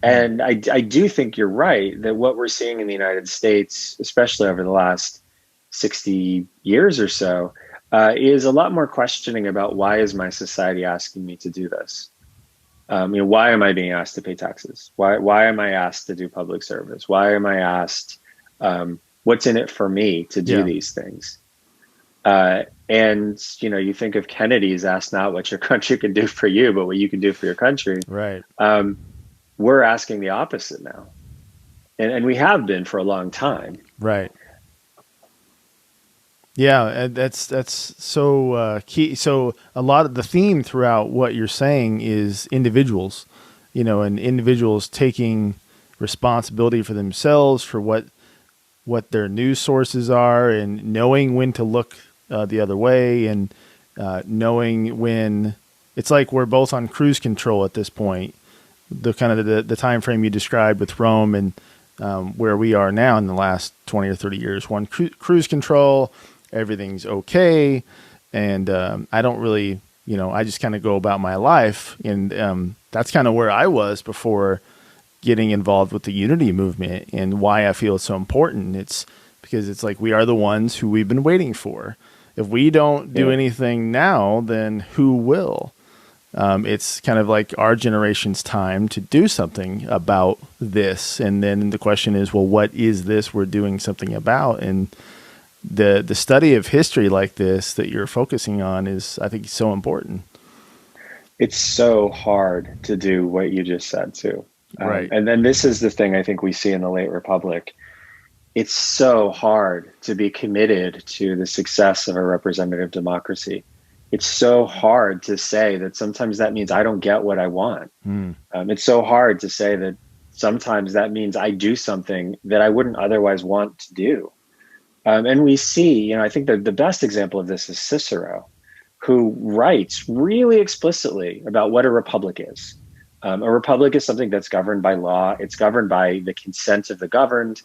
And I do think you're right that what we're seeing in the United States, especially over the last 60 years or so, is a lot more questioning about, why is my society asking me to do this? You know, why am I being asked to pay taxes? Why am I asked to do public service? Why am I asked, what's in it for me to do these things? And, you know, you think of Kennedy's ask not what your country can do for you, but what you can do for your country. Right. We're asking the opposite now. And we have been for a long time. Right. Yeah, that's so key. So a lot of the theme throughout what you're saying is individuals, you know, and individuals taking responsibility for themselves, for what their news sources are, and knowing when to look the other way, and knowing when it's like we're both on cruise control at this point. The kind of the time frame you described with Rome and where we are now in the last 20 or 30 years, one cruise control, everything's okay. And I don't really, I just kind of go about my life. And that's kind of where I was before getting involved with the unity movement, and why I feel it's so important. It's because it's like we are the ones who we've been waiting for. If we don't do anything now, then who will? It's kind of like our generation's time to do something about this. And then the question is, well, what is this we're doing something about? And the study of history like this that you're focusing on is, I think, so important. It's so hard to do what you just said too. Right. And then this is the thing I think we see in the late Republic. It's so hard to be committed to the success of a representative democracy. It's so hard to say that sometimes that means I don't get what I want. It's so hard to say that sometimes that means I do something that I wouldn't otherwise want to do. And we see, I think that the best example of this is Cicero, who writes really explicitly about what a republic is. A republic is something that's governed by law. It's governed by the consent of the governed.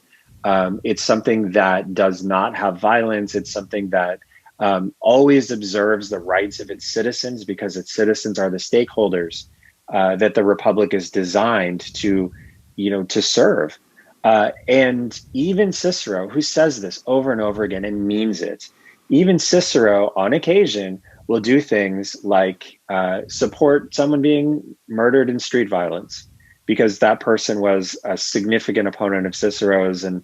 It's something that does not have violence. It's something that always observes the rights of its citizens, because its citizens are the stakeholders that the republic is designed to serve. And even Cicero, who says this over and over again and means it, even Cicero on occasion will do things like support someone being murdered in street violence, because that person was a significant opponent of Cicero's. And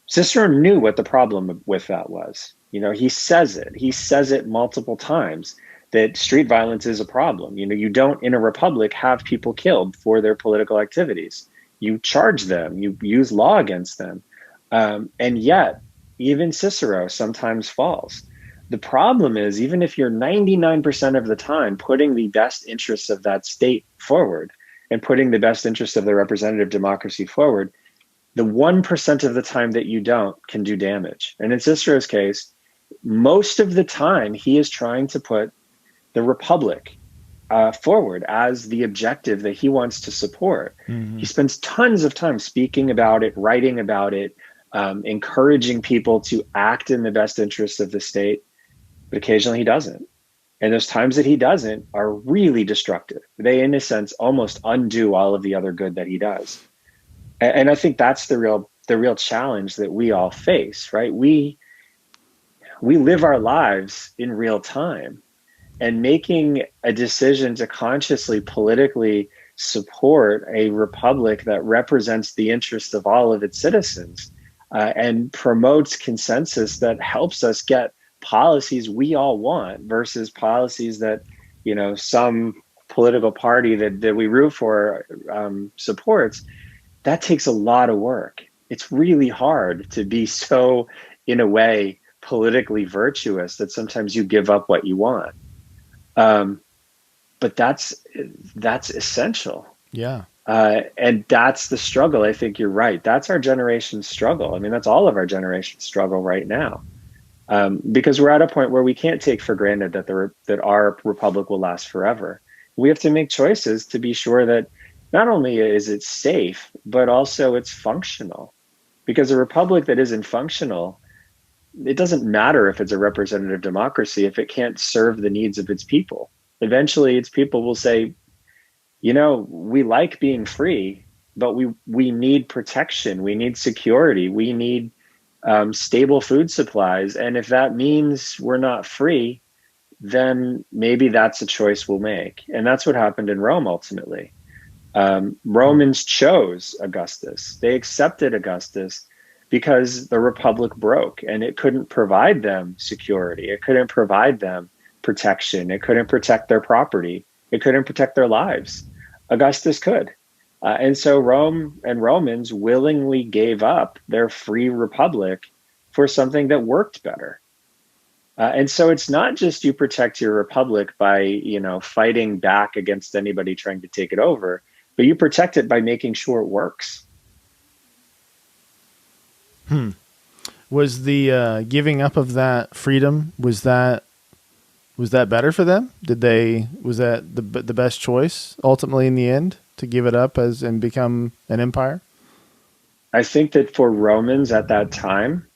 Cicero knew what the problem with that was. He says it multiple times, that street violence is a problem. You don't, in a republic, have people killed for their political activities. You charge them, you use law against them. And yet, even Cicero sometimes falls. The problem is, even if you're 99% of the time putting the best interests of that state forward and putting the best interests of the representative democracy forward, the 1% of the time that you don't can do damage. And in Cicero's case, most of the time he is trying to put the republic forward as the objective that he wants to support. He spends tons of time speaking about it, writing about it, encouraging people to act in the best interests of the state. But occasionally he doesn't. And those times that he doesn't are really destructive. They, in a sense, almost undo all of the other good that he does. And I think that's the real challenge that we all face, right? We live our lives in real time, and making a decision to consciously, politically support a republic that represents the interests of all of its citizens and promotes consensus that helps us get policies we all want versus policies that some political party that we root for supports. That takes a lot of work. It's really hard to be so, in a way, politically virtuous that sometimes you give up what you want. But that's essential. Yeah. And that's the struggle. I think you're right. That's our generation's struggle. I mean, that's all of our generation's struggle right now. Because we're at a point where we can't take for granted that our republic will last forever. We have to make choices to be sure that not only is it safe, but also it's functional. Because a republic that isn't functional, it doesn't matter if it's a representative democracy if it can't serve the needs of its people. Eventually, its people will say, we like being free, but we need protection, we need security, we need stable food supplies. And if that means we're not free, then maybe that's a choice we'll make. And that's what happened in Rome ultimately. Romans chose Augustus. They accepted Augustus because the republic broke and it couldn't provide them security. It couldn't provide them protection. It couldn't protect their property. It couldn't protect their lives. Augustus could. And so Rome and Romans willingly gave up their free republic for something that worked better. And so it's not just you protect your republic by, fighting back against anybody trying to take it over, but you protect it by making sure it works. Was the giving up of that freedom, was that better for them? Was that the best choice ultimately in the end, to give it up and become an empire? I think that for Romans at that time,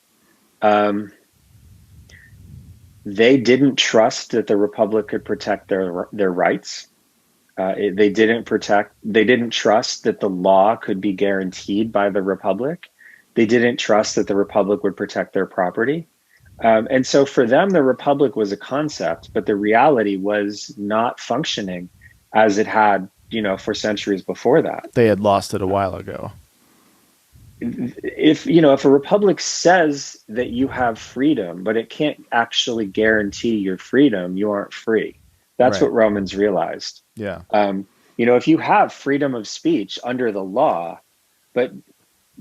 they didn't trust that the Republic could protect their rights. They didn't trust that the law could be guaranteed by the Republic. They didn't trust that the Republic would protect their property. And so for them, the Republic was a concept, but the reality was not functioning as it had, for centuries before that. They had lost it a while ago. If a republic says that you have freedom, but it can't actually guarantee your freedom, you aren't free. That's right. What Romans realized. Yeah. If you have freedom of speech under the law, but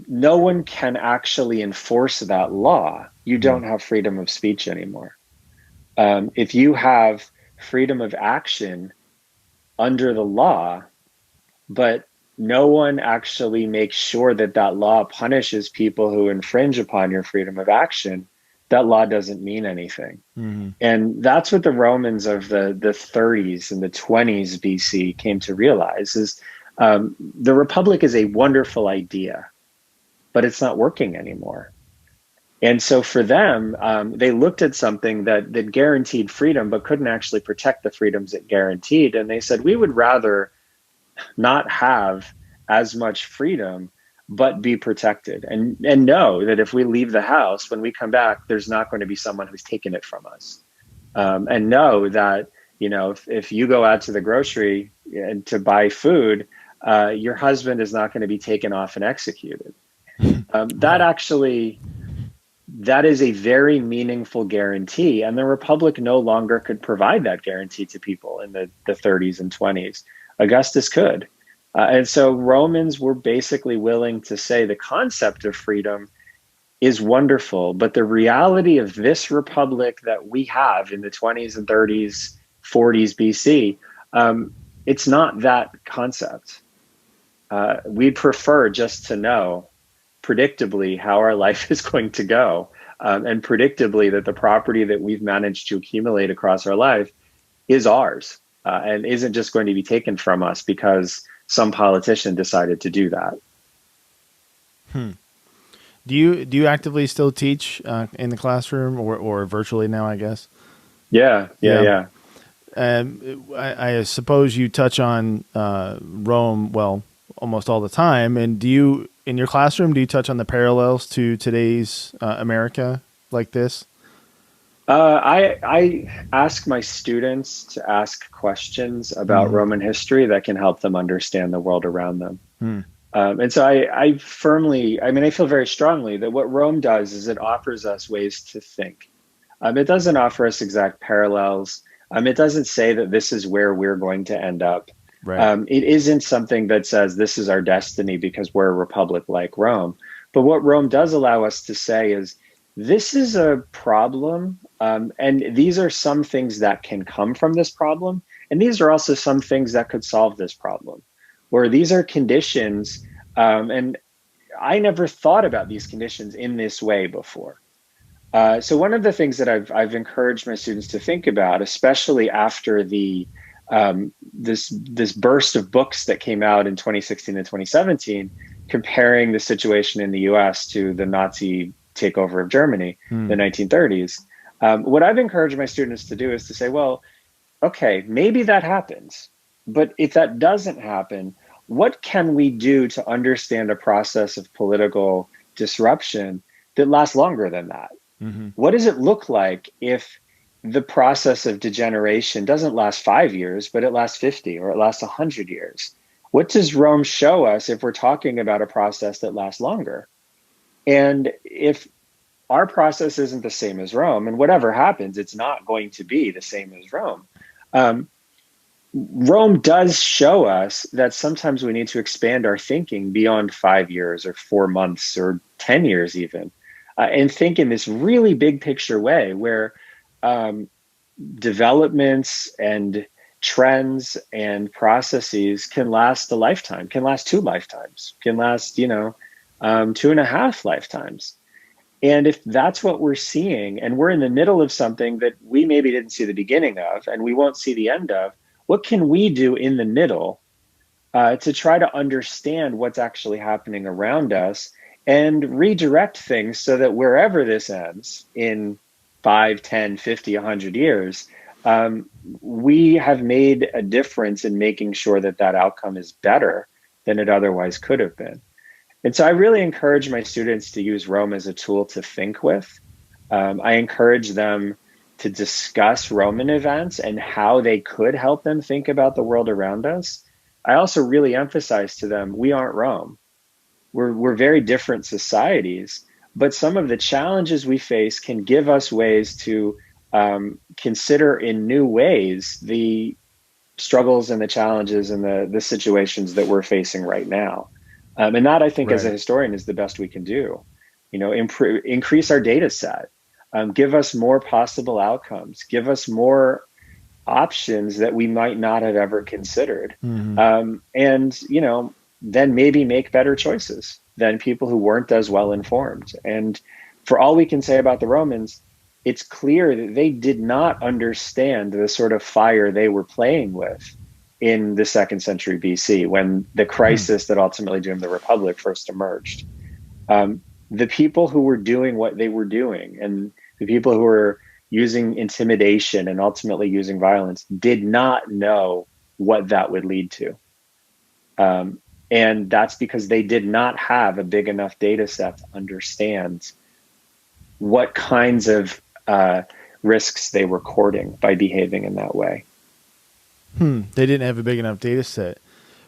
no one can actually enforce that law, you don't have freedom of speech anymore. If you have freedom of action under the law, but no one actually makes sure that law punishes people who infringe upon your freedom of action, that law doesn't mean anything. Mm-hmm. And that's what the Romans of the 30s and the 20s BC came to realize is the Republic is a wonderful idea, but it's not working anymore. And so for them, they looked at something that guaranteed freedom, but couldn't actually protect the freedoms it guaranteed. And they said, we would rather not have as much freedom, but be protected and know that if we leave the house, when we come back, there's not going to be someone who's taken it from us. And know that, if you go out to the grocery and to buy food, your husband is not going to be taken off and executed. That is a very meaningful guarantee. And the Republic no longer could provide that guarantee to people in the 30s and 20s. Augustus could. And so Romans were basically willing to say the concept of freedom is wonderful, but the reality of this republic that we have in the 20s and 30s, 40s BC, it's not that concept. We'd prefer just to know predictably how our life is going to go, and predictably that the property that we've managed to accumulate across our life is ours. And isn't just going to be taken from us because some politician decided to do that. Do you actively still teach in the classroom or virtually now, I guess? Yeah. I suppose you touch on Rome, well, almost all the time. And in your classroom, do you touch on the parallels to today's America like this? I ask my students to ask questions about Roman history that can help them understand the world around them. And so I feel very strongly that what Rome does is it offers us ways to think. It doesn't offer us exact parallels. It doesn't say that this is where we're going to end up. Right. It isn't something that says this is our destiny because we're a republic like Rome. But what Rome does allow us to say is, this is a problem, and these are some things that can come from this problem, and these are also some things that could solve this problem, or these are conditions, and I never thought about these conditions in this way before. So one of the things that I've encouraged my students to think about, especially after the this burst of books that came out in 2016 and 2017, comparing the situation in the U.S. to the Nazi takeover of Germany, the 1930s. What I've encouraged my students to do is to say, well, okay, maybe that happens, but if that doesn't happen, what can we do to understand a process of political disruption that lasts longer than that? Mm-hmm. What does it look like if the process of degeneration doesn't last 5 years, but it lasts 50 or it lasts 100 years? What does Rome show us if we're talking about a process that lasts longer? And if our process isn't the same as Rome, and whatever happens, it's not going to be the same as Rome. Rome does show us that sometimes we need to expand our thinking beyond 5 years or 4 months or 10 years even, and think in this really big picture way where developments and trends and processes can last a lifetime, can last 2 lifetimes, can last, 2.5 lifetimes. And if that's what we're seeing, and we're in the middle of something that we maybe didn't see the beginning of, and we won't see the end of, what can we do in the middle to try to understand what's actually happening around us and redirect things so that wherever this ends in 5, 10, 50, 100 years, we have made a difference in making sure that that outcome is better than it otherwise could have been. And so I really encourage my students to use Rome as a tool to think with. I encourage them to discuss Roman events and how they could help them think about the world around us. I also really emphasize to them, we aren't Rome. We're very different societies, but some of the challenges we face can give us ways to consider in new ways the struggles and the challenges and the situations that we're facing right now. And that, I think, as a historian, is the best we can do. Increase our data set, give us more possible outcomes, give us more options that we might not have ever considered. And, then maybe make better choices than people who weren't as well informed. And for all we can say about the Romans, it's clear that they did not understand the sort of fire they were playing with in the 2nd century BC, when the crisis that ultimately doomed the Republic first emerged. The people who were doing what they were doing, and the people who were using intimidation and ultimately using violence, did not know what that would lead to. And that's because they did not have a big enough data set to understand what kinds of risks they were courting by behaving in that way. They didn't have a big enough data set.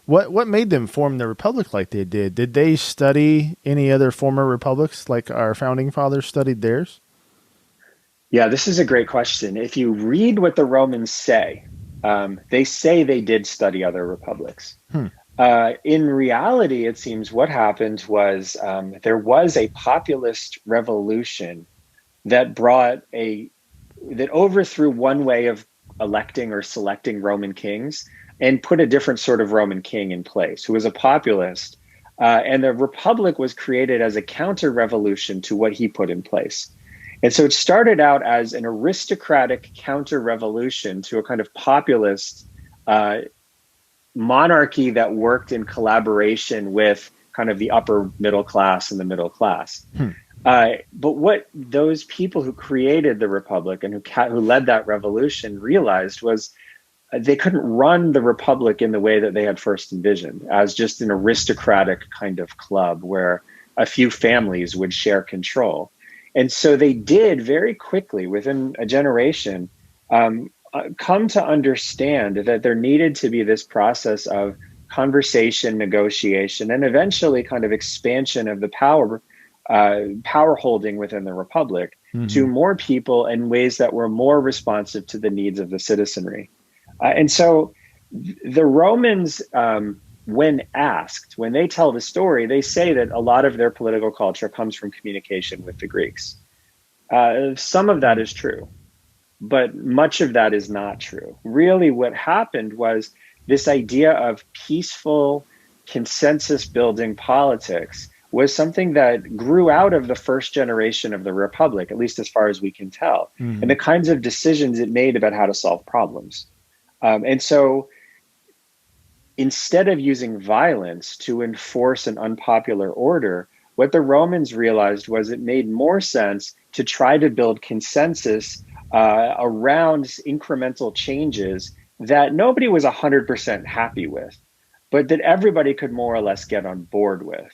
What made them form the republic like they did? Did they study any other former republics like our founding fathers studied theirs? Yeah, this is a great question. If you read what the Romans say, they say they did study other republics. In reality, it seems what happened was there was a populist revolution that overthrew one way of electing or selecting Roman kings and put a different sort of Roman king in place, who was a populist. And the republic was created as a counter-revolution to what he put in place. And so it started out as an aristocratic counter-revolution to a kind of populist monarchy that worked in collaboration with kind of the upper middle class and the middle class. But what those people who created the republic and who led that revolution realized was they couldn't run the republic in the way that they had first envisioned, as just an aristocratic kind of club where a few families would share control. And so they did very quickly, within a generation, come to understand that there needed to be this process of conversation, negotiation, and eventually kind of expansion of the power holding within the republic to more people in ways that were more responsive to the needs of the citizenry. And so the Romans, when they tell the story, they say that a lot of their political culture comes from communication with the Greeks. Some of that is true, but much of that is not true. Really, what happened was this idea of peaceful, consensus-building politics was something that grew out of the first generation of the Republic, at least as far as we can tell, and the kinds of decisions it made about how to solve problems. And so instead of using violence to enforce an unpopular order, what the Romans realized was it made more sense to try to build consensus around incremental changes that nobody was 100% happy with, but that everybody could more or less get on board with.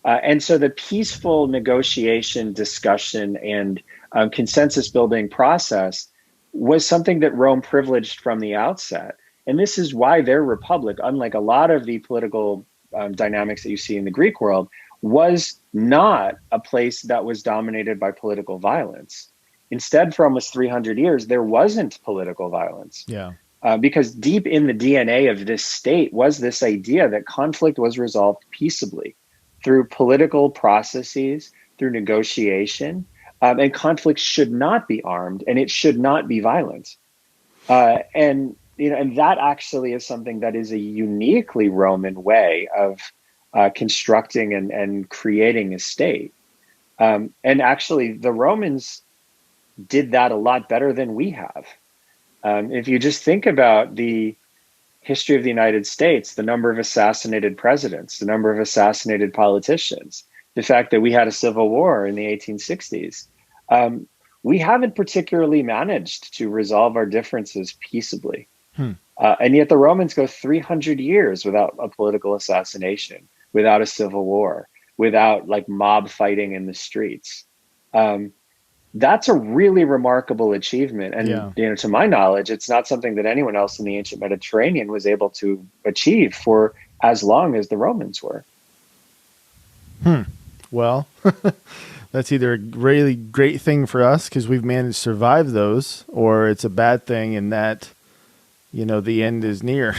And so the peaceful negotiation, discussion, and consensus building process was something that Rome privileged from the outset. And this is why their republic, unlike a lot of the political dynamics that you see in the Greek world, was not a place that was dominated by political violence. Instead, for almost 300 years, there wasn't political violence. Because deep in the DNA of this state was this idea that conflict was resolved peaceably through political processes, through negotiation, and conflict should not be armed and it should not be violent. And and that actually is something that is a uniquely Roman way of constructing and creating a state. And actually, the Romans did that a lot better than we have. If you just think about the history of the United States, the number of assassinated presidents, the number of assassinated politicians, the fact that we had a civil war in the 1860s, we haven't particularly managed to resolve our differences peaceably. And yet the Romans go 300 years without a political assassination, without a civil war, without like mob fighting in the streets. That's a really remarkable achievement. And, to my knowledge, it's not something that anyone else in the ancient Mediterranean was able to achieve for as long as the Romans were. Well, that's either a really great thing for us because we've managed to survive those, or it's a bad thing in that, the end is near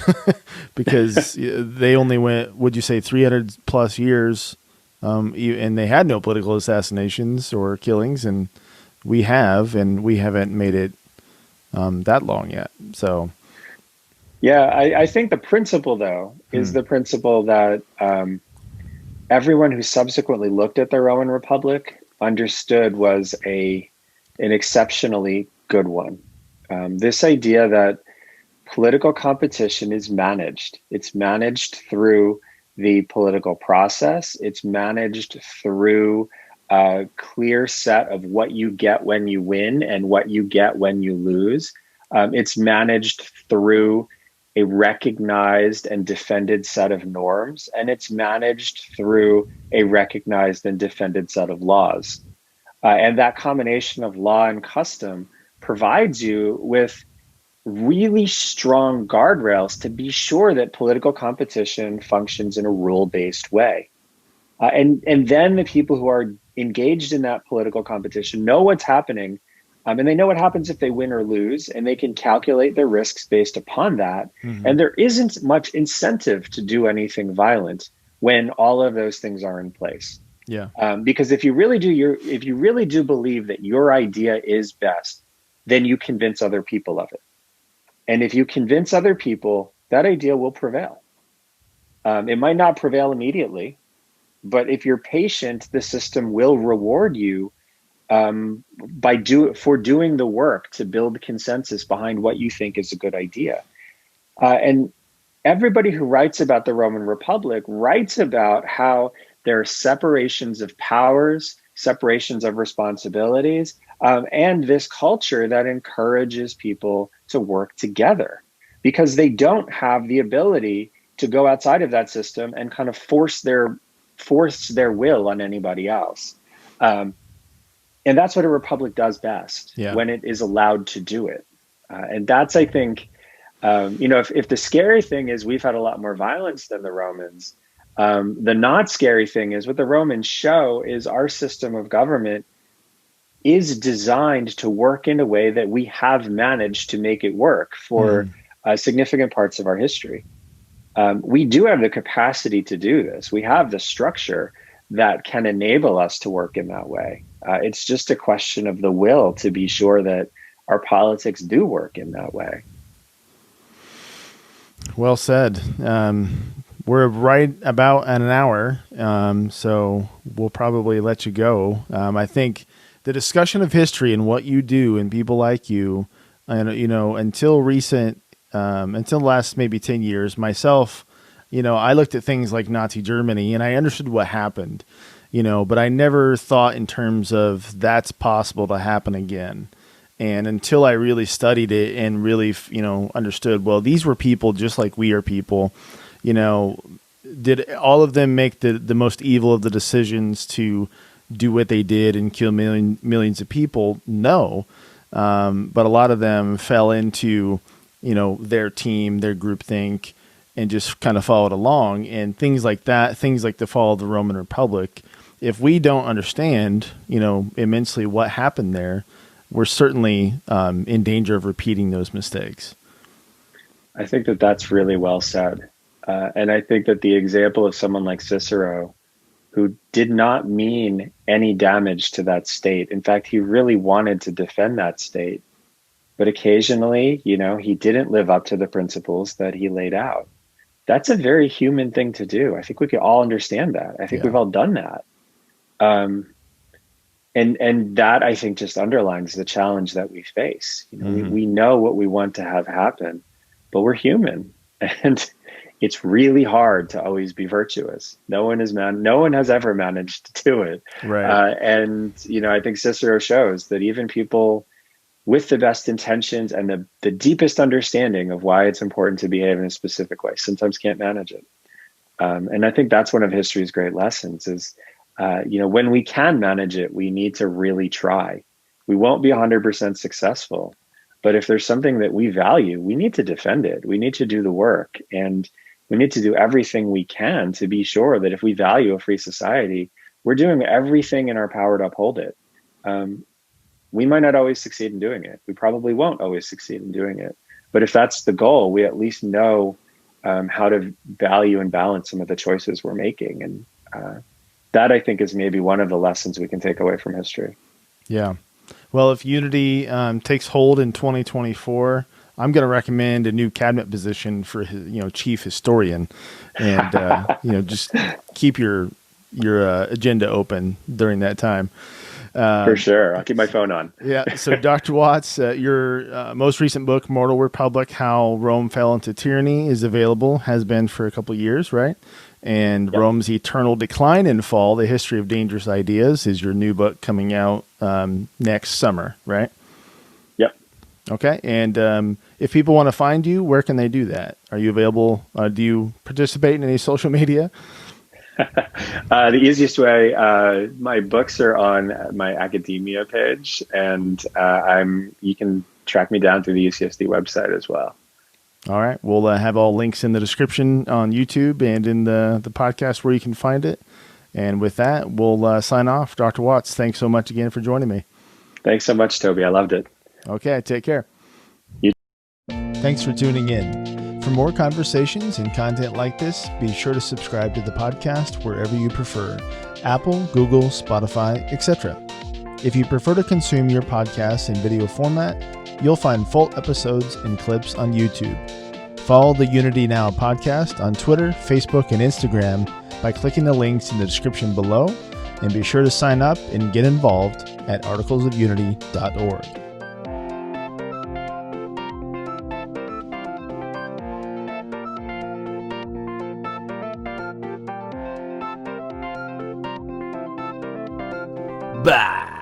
because they only went, would you say 300 plus years, and they had no political assassinations or killings, and we haven't made it that long yet. So, yeah, I think the principle, though, is the principle that everyone who subsequently looked at the Roman Republic understood was an exceptionally good one. This idea that political competition is managed. It's managed through the political process. It's managed through a clear set of what you get when you win and what you get when you lose. It's managed through a recognized and defended set of norms, and it's managed through a recognized and defended set of laws. And that combination of law and custom provides you with really strong guardrails to be sure that political competition functions in a rule-based way. And then the people who are engaged in that political competition know what's happening, and they know what happens if they win or lose, and they can calculate their risks based upon that. And there isn't much incentive to do anything violent when all of those things are in place. Because if you really do believe that your idea is best, then you convince other people of it. And if you convince other people, that idea will prevail. It might not prevail immediately, but if you're patient, the system will reward you for doing the work to build consensus behind what you think is a good idea. And everybody who writes about the Roman Republic writes about how there are separations of powers, separations of responsibilities, and this culture that encourages people to work together because they don't have the ability to go outside of that system and kind of force their will on anybody else. And that's what a republic does best when it is allowed to do it. And that's, I think, if the scary thing is we've had a lot more violence than the Romans, the not scary thing is what the Romans show is our system of government is designed to work in a way that we have managed to make it work for significant parts of our history. We do have the capacity to do this. We have the structure that can enable us to work in that way. It's just a question of the will to be sure that our politics do work in that way. Well said. We're right about an hour, so we'll probably let you go. I think the discussion of history and what you do and people like you, and until the last maybe 10 years, myself, I looked at things like Nazi Germany and I understood what happened, but I never thought in terms of that's possible to happen again. And until I really studied it and really, understood, well, these were people just like we are people, did all of them make the most evil of the decisions to do what they did and kill millions of people? No. But a lot of them fell into, their team, their groupthink, and just kind of followed along. And things like that, things like the fall of the Roman Republic, if we don't understand, immensely what happened there, we're certainly in danger of repeating those mistakes. I think that that's really well said. And I think that the example of someone like Cicero, who did not mean any damage to that state. In fact, he really wanted to defend that state. but occasionally, he didn't live up to the principles that he laid out. That's a very human thing to do. I think we can all understand that. I think Yeah. we've all done that. Um, and that, I think, just underlines the challenge that we face. We know what we want to have happen, but we're human, and it's really hard to always be virtuous. No one has ever managed to do it. Right. And I think Cicero shows that even people with the best intentions and the deepest understanding of why it's important to behave in a specific way sometimes can't manage it. And I think that's one of history's great lessons is, when we can manage it, we need to really try. We won't be 100% successful, but if there's something that we value, we need to defend it. We need to do the work, and we need to do everything we can to be sure that if we value a free society, we're doing everything in our power to uphold it. We might not always succeed in doing it. We probably won't always succeed in doing it. But if that's the goal, we at least know how to value and balance some of the choices we're making. And that, I think, is maybe one of the lessons we can take away from history. Yeah. Well, if unity takes hold in 2024, I'm going to recommend a new cabinet position for chief historian, and just keep your agenda open during that time. For sure. I'll keep my phone on. Yeah. So, Dr. Watts, your most recent book, Mortal Republic, How Rome Fell Into Tyranny, is available, has been for a couple of years, right? And Yep. Rome's Eternal Decline and Fall, The History of Dangerous Ideas, is your new book coming out next summer, right? Yep. Okay. And if people want to find you, where can they do that? Are you available? Do you participate in any social media? The easiest way, my books are on my academia page, and you can track me down through the UCSD website as well. All right. We'll have all links in the description on YouTube and in the podcast where you can find it. And with that, we'll sign off. Dr. Watts, thanks so much again for joining me. Thanks so much, Toby. I loved it. Okay. Take care. Thanks for tuning in. For more conversations and content like this, be sure to subscribe to the podcast wherever you prefer: Apple, Google, Spotify, etc. If you prefer to consume your podcasts in video format, you'll find full episodes and clips on YouTube. Follow the Unity Now podcast on Twitter, Facebook, and Instagram by clicking the links in the description below, and be sure to sign up and get involved at articlesofunity.org. Bah!